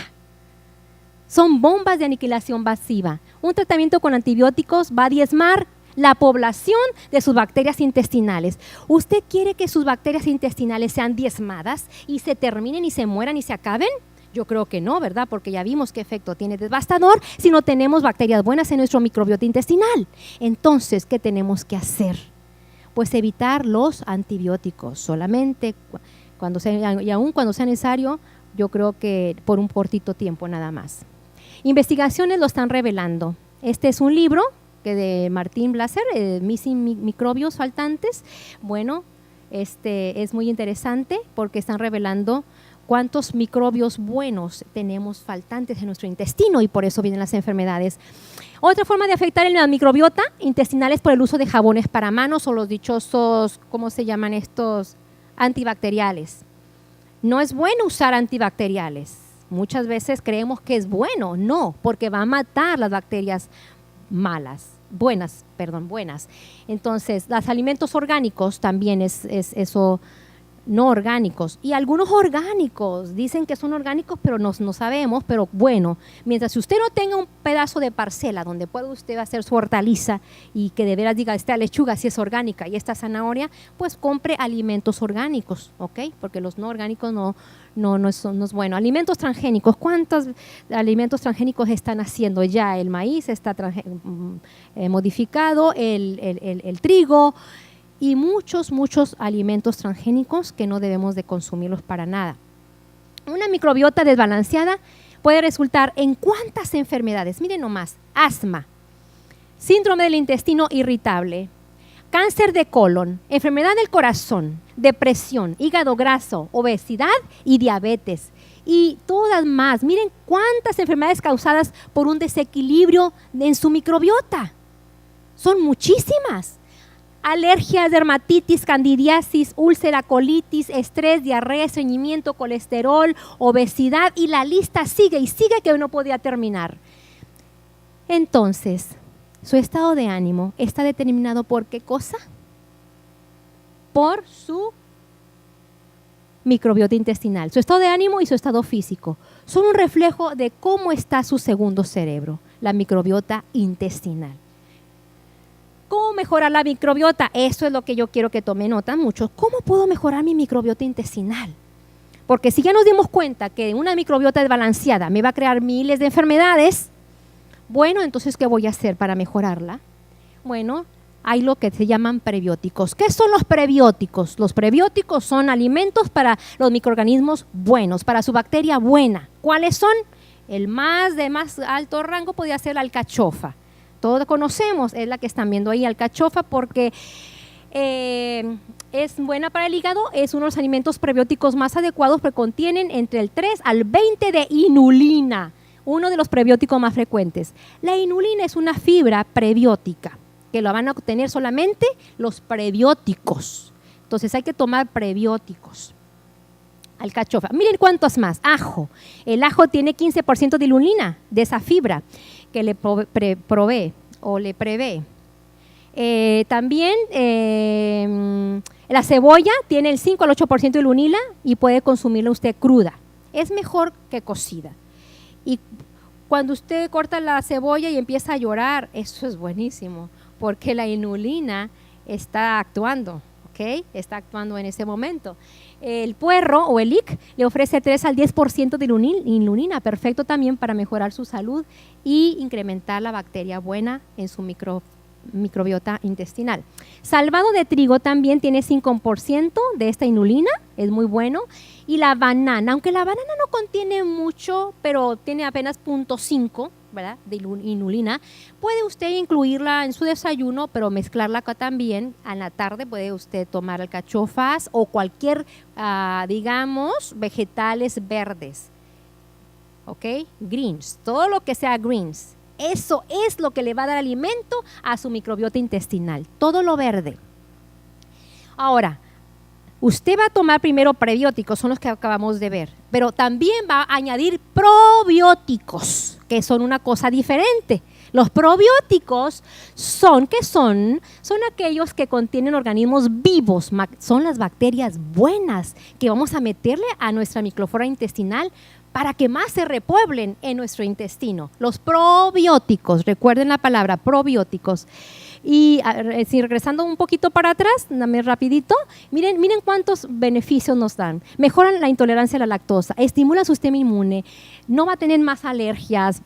Son bombas de aniquilación masiva. Un tratamiento con antibióticos va a diezmar la población de sus bacterias intestinales. ¿Usted quiere que sus bacterias intestinales sean diezmadas y se terminen y se mueran y se acaben? Yo creo que no, ¿verdad? Porque ya vimos qué efecto tiene devastador si no tenemos bacterias buenas en nuestro microbiota intestinal. Entonces, ¿qué tenemos que hacer? Pues evitar los antibióticos solamente cuando sea, y aún cuando sea necesario, yo creo que por un cortito tiempo nada más. Investigaciones lo están revelando. Este es un libro que de Martín Blaser, Missing Microbios Faltantes. Bueno, es muy interesante porque están revelando cuántos microbios buenos tenemos faltantes en nuestro intestino y por eso vienen las enfermedades. Otra forma de afectar el microbiota intestinal es por el uso de jabones para manos o los dichosos, ¿cómo se llaman estos? Antibacteriales. No es bueno usar antibacteriales. Muchas veces creemos que es bueno, no, porque va a matar las bacterias buenas. Entonces, los alimentos orgánicos también es eso, no orgánicos. Y algunos orgánicos, dicen que son orgánicos, pero no sabemos, pero bueno, mientras usted no tenga un pedazo de parcela donde pueda usted hacer su hortaliza y que de veras diga, esta lechuga si es orgánica y esta zanahoria, pues compre alimentos orgánicos, ¿ok? Porque los no orgánicos no es bueno. Alimentos transgénicos, ¿cuántos alimentos transgénicos están haciendo ya? El maíz está modificado, el trigo y muchos alimentos transgénicos que no debemos de consumirlos para nada. Una microbiota desbalanceada puede resultar en ¿cuántas enfermedades? Miren nomás, asma, síndrome del intestino irritable, cáncer de colon, enfermedad del corazón, depresión, hígado graso, obesidad y diabetes y todas más. Miren cuántas enfermedades causadas por un desequilibrio en su microbiota. Son muchísimas. Alergias, dermatitis, candidiasis, úlcera, colitis, estrés, diarrea, estreñimiento, colesterol, obesidad y la lista sigue y sigue que no podía terminar. Entonces, su estado de ánimo está determinado por ¿qué cosa? Por su microbiota intestinal. Su estado de ánimo y su estado físico son un reflejo de cómo está su segundo cerebro, la microbiota intestinal. ¿Cómo mejorar la microbiota? Eso es lo que yo quiero que tome nota mucho. ¿Cómo puedo mejorar mi microbiota intestinal? Porque si ya nos dimos cuenta que una microbiota desbalanceada me va a crear miles de enfermedades, bueno, entonces, ¿qué voy a hacer para mejorarla? Bueno, hay lo que se llaman prebióticos. ¿Qué son los prebióticos? Los prebióticos son alimentos para los microorganismos buenos, para su bacteria buena. ¿Cuáles son? El de más alto rango podría ser la alcachofa. Todos conocemos, es la que están viendo ahí, alcachofa, porque es buena para el hígado, es uno de los alimentos prebióticos más adecuados porque contienen entre el 3 al 20 de inulina, uno de los prebióticos más frecuentes. La inulina es una fibra prebiótica que lo van a obtener solamente los prebióticos. Entonces hay que tomar prebióticos. Alcachofa. Miren cuántos más. Ajo. El ajo tiene 15% de inulina, de esa fibra que le provee o le prevé. También la cebolla tiene el 5 al 8% de inulina y puede consumirla usted cruda. Es mejor que cocida. Y cuando usted corta la cebolla y empieza a llorar, eso es buenísimo, porque la inulina está actuando, ¿ok? Está actuando en ese momento. El puerro o el ic le ofrece 3 al 10% de inulina, perfecto también para mejorar su salud y incrementar la bacteria buena en su microbiota intestinal. Salvado de trigo también tiene 5% de esta inulina, es muy bueno. Y la banana, aunque la banana no contiene mucho, pero tiene apenas 0.5, ¿verdad?, de inulina, puede usted incluirla en su desayuno, pero mezclarla acá también. A la tarde puede usted tomar alcachofas o cualquier, digamos, vegetales verdes, ¿ok? Greens, todo lo que sea greens. Eso es lo que le va a dar alimento a su microbiota intestinal, todo lo verde. Ahora, usted va a tomar primero prebióticos, son los que acabamos de ver, pero también va a añadir probióticos, que son una cosa diferente. Los probióticos son aquellos que contienen organismos vivos, son las bacterias buenas que vamos a meterle a nuestra microflora intestinal para que más se repueblen en nuestro intestino. Los probióticos, recuerden la palabra probióticos. Y si regresando un poquito para atrás, dame rapidito, miren cuántos beneficios nos dan. Mejoran la intolerancia a la lactosa, estimulan su sistema inmune, no va a tener más alergias,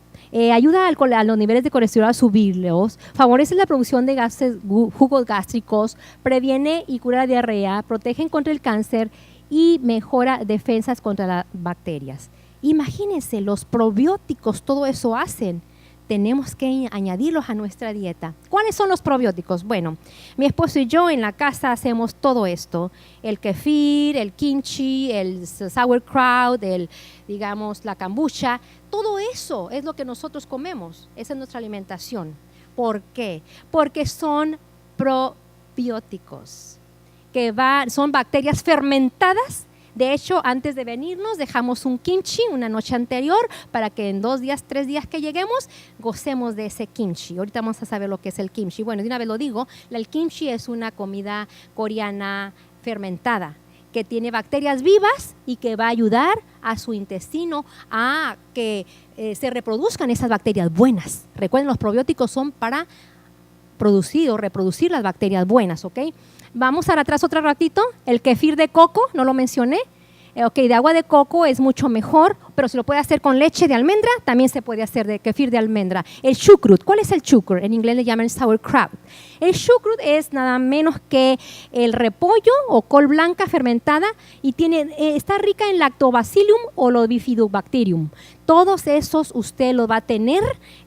ayuda a los niveles de colesterol a subirlos, favorece la producción de gases, jugos gástricos, previene y cura la diarrea, protegen contra el cáncer y mejora defensas contra las bacterias. Imagínense, los probióticos todo eso hacen. Tenemos que añadirlos a nuestra dieta. ¿Cuáles son los probióticos? Bueno, mi esposo y yo en la casa hacemos todo esto. El kefir, el kimchi, el sauerkraut, la kombucha. Todo eso es lo que nosotros comemos. Esa es nuestra alimentación. ¿Por qué? Porque son probióticos, son bacterias fermentadas. De hecho, antes de venirnos, dejamos un kimchi una noche anterior para que en 2 días, 3 días que lleguemos, gocemos de ese kimchi. Ahorita vamos a saber lo que es el kimchi. Bueno, de una vez lo digo, el kimchi es una comida coreana fermentada que tiene bacterias vivas y que va a ayudar a su intestino a que se reproduzcan esas bacterias buenas. Recuerden, los probióticos son para producir o reproducir las bacterias buenas, ¿ok? Vamos ahora atrás otro ratito. El kefir de coco, no lo mencioné. De agua de coco es mucho mejor, pero si lo puede hacer con leche de almendra, también se puede hacer de kefir de almendra. El chucrut, ¿cuál es el chucrut? En inglés le llaman sauerkraut. El chucrut es nada menos que el repollo o col blanca fermentada y está rica en lactobacillum o bifidobacterium. Todos esos usted los va a tener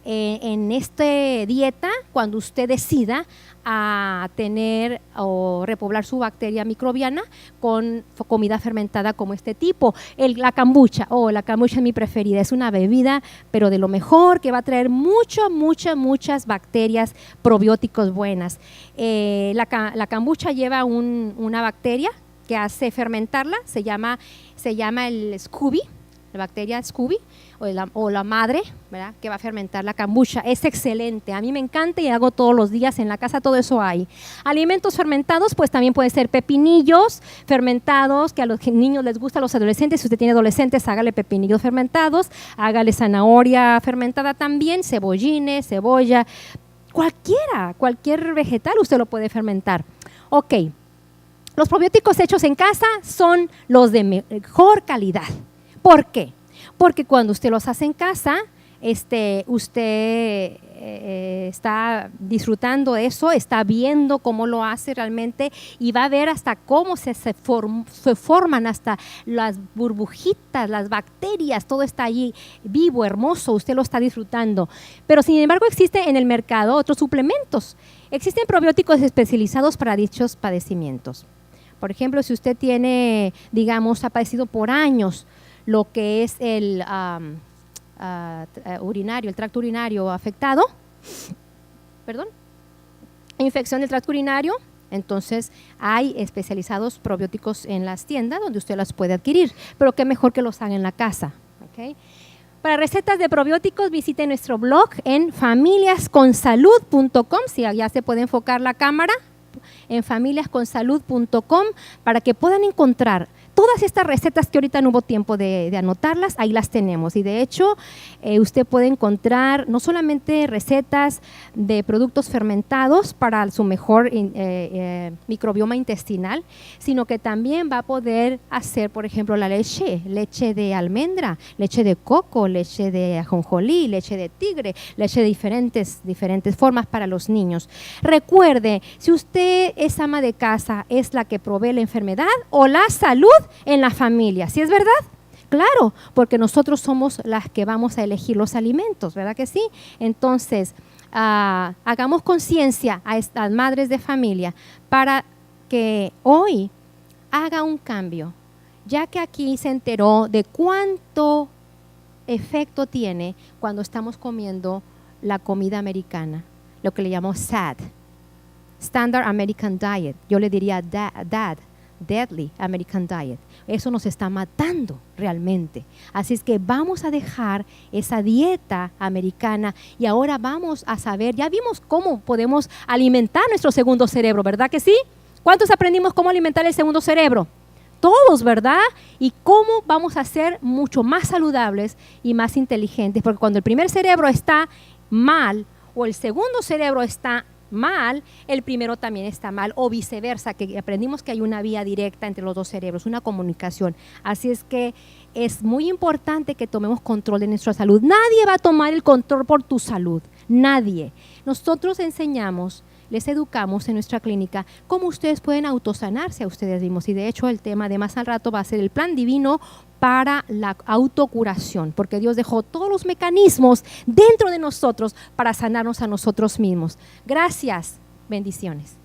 en esta dieta cuando usted decida a tener o repoblar su bacteria microbiana con comida fermentada como este tipo. La kombucha, la kombucha es mi preferida, es una bebida pero de lo mejor que va a traer muchas bacterias probióticos buenas. La kombucha lleva una bacteria que hace fermentarla, se llama el Scooby, la bacteria Scooby o la madre, ¿verdad?, que va a fermentar la kombucha. Es excelente, a mí me encanta y hago todos los días en la casa, todo eso hay. Alimentos fermentados, pues también pueden ser pepinillos fermentados, que a los niños les gusta, a los adolescentes, si usted tiene adolescentes, hágale pepinillos fermentados, hágale zanahoria fermentada también, cebollines, cebolla, cualquier vegetal usted lo puede fermentar. Ok, los probióticos hechos en casa son los de mejor calidad. ¿Por qué? Porque cuando usted los hace en casa, usted está disfrutando eso, está viendo cómo lo hace realmente y va a ver hasta cómo se forman hasta las burbujitas, las bacterias, todo está allí vivo, hermoso, usted lo está disfrutando. Pero sin embargo existen en el mercado otros suplementos. Existen probióticos especializados para dichos padecimientos. Por ejemplo, si usted tiene, ha padecido por años lo que es el tracto urinario afectado, infección del tracto urinario, entonces hay especializados probióticos en las tiendas donde usted las puede adquirir, pero qué mejor que los haga en la casa, ¿okay? Para recetas de probióticos visite nuestro blog en familiasconsalud.com, si ya se puede enfocar la cámara, en familiasconsalud.com, para que puedan encontrar todas estas recetas que ahorita no hubo tiempo de anotarlas, ahí las tenemos. Y de hecho, usted puede encontrar no solamente recetas de productos fermentados para su mejor microbioma intestinal, sino que también va a poder hacer, por ejemplo, la leche de almendra, leche de coco, leche de ajonjolí, leche de tigre, leche de diferentes formas para los niños. Recuerde, si usted es ama de casa, es la que provee la enfermedad o la salud en la familia, ¿sí es verdad? Claro, porque nosotros somos las que vamos a elegir los alimentos, ¿verdad que sí? Entonces, hagamos conciencia a estas madres de familia para que hoy haga un cambio, ya que aquí se enteró de cuánto efecto tiene cuando estamos comiendo la comida americana, lo que le llamamos SAD, Standard American Diet. Yo le diría Deadly American Diet. Eso nos está matando realmente. Así es que vamos a dejar esa dieta americana y ahora vamos a saber, ya vimos cómo podemos alimentar nuestro segundo cerebro, ¿verdad que sí? ¿Cuántos aprendimos cómo alimentar el segundo cerebro? todos, ¿verdad? Y cómo vamos a ser mucho más saludables y más inteligentes, porque cuando el primer cerebro está mal o el segundo cerebro está mal, el primero también está mal, o viceversa, que aprendimos que hay una vía directa entre los dos cerebros, una comunicación. Así es que es muy importante que tomemos control de nuestra salud. Nadie va a tomar el control por tu salud, nadie. Nosotros enseñamos, les educamos en nuestra clínica cómo ustedes pueden autosanarse a ustedes mismos, y de hecho el tema de más al rato va a ser el plan divino para la autocuración, porque Dios dejó todos los mecanismos dentro de nosotros para sanarnos a nosotros mismos. Gracias, bendiciones.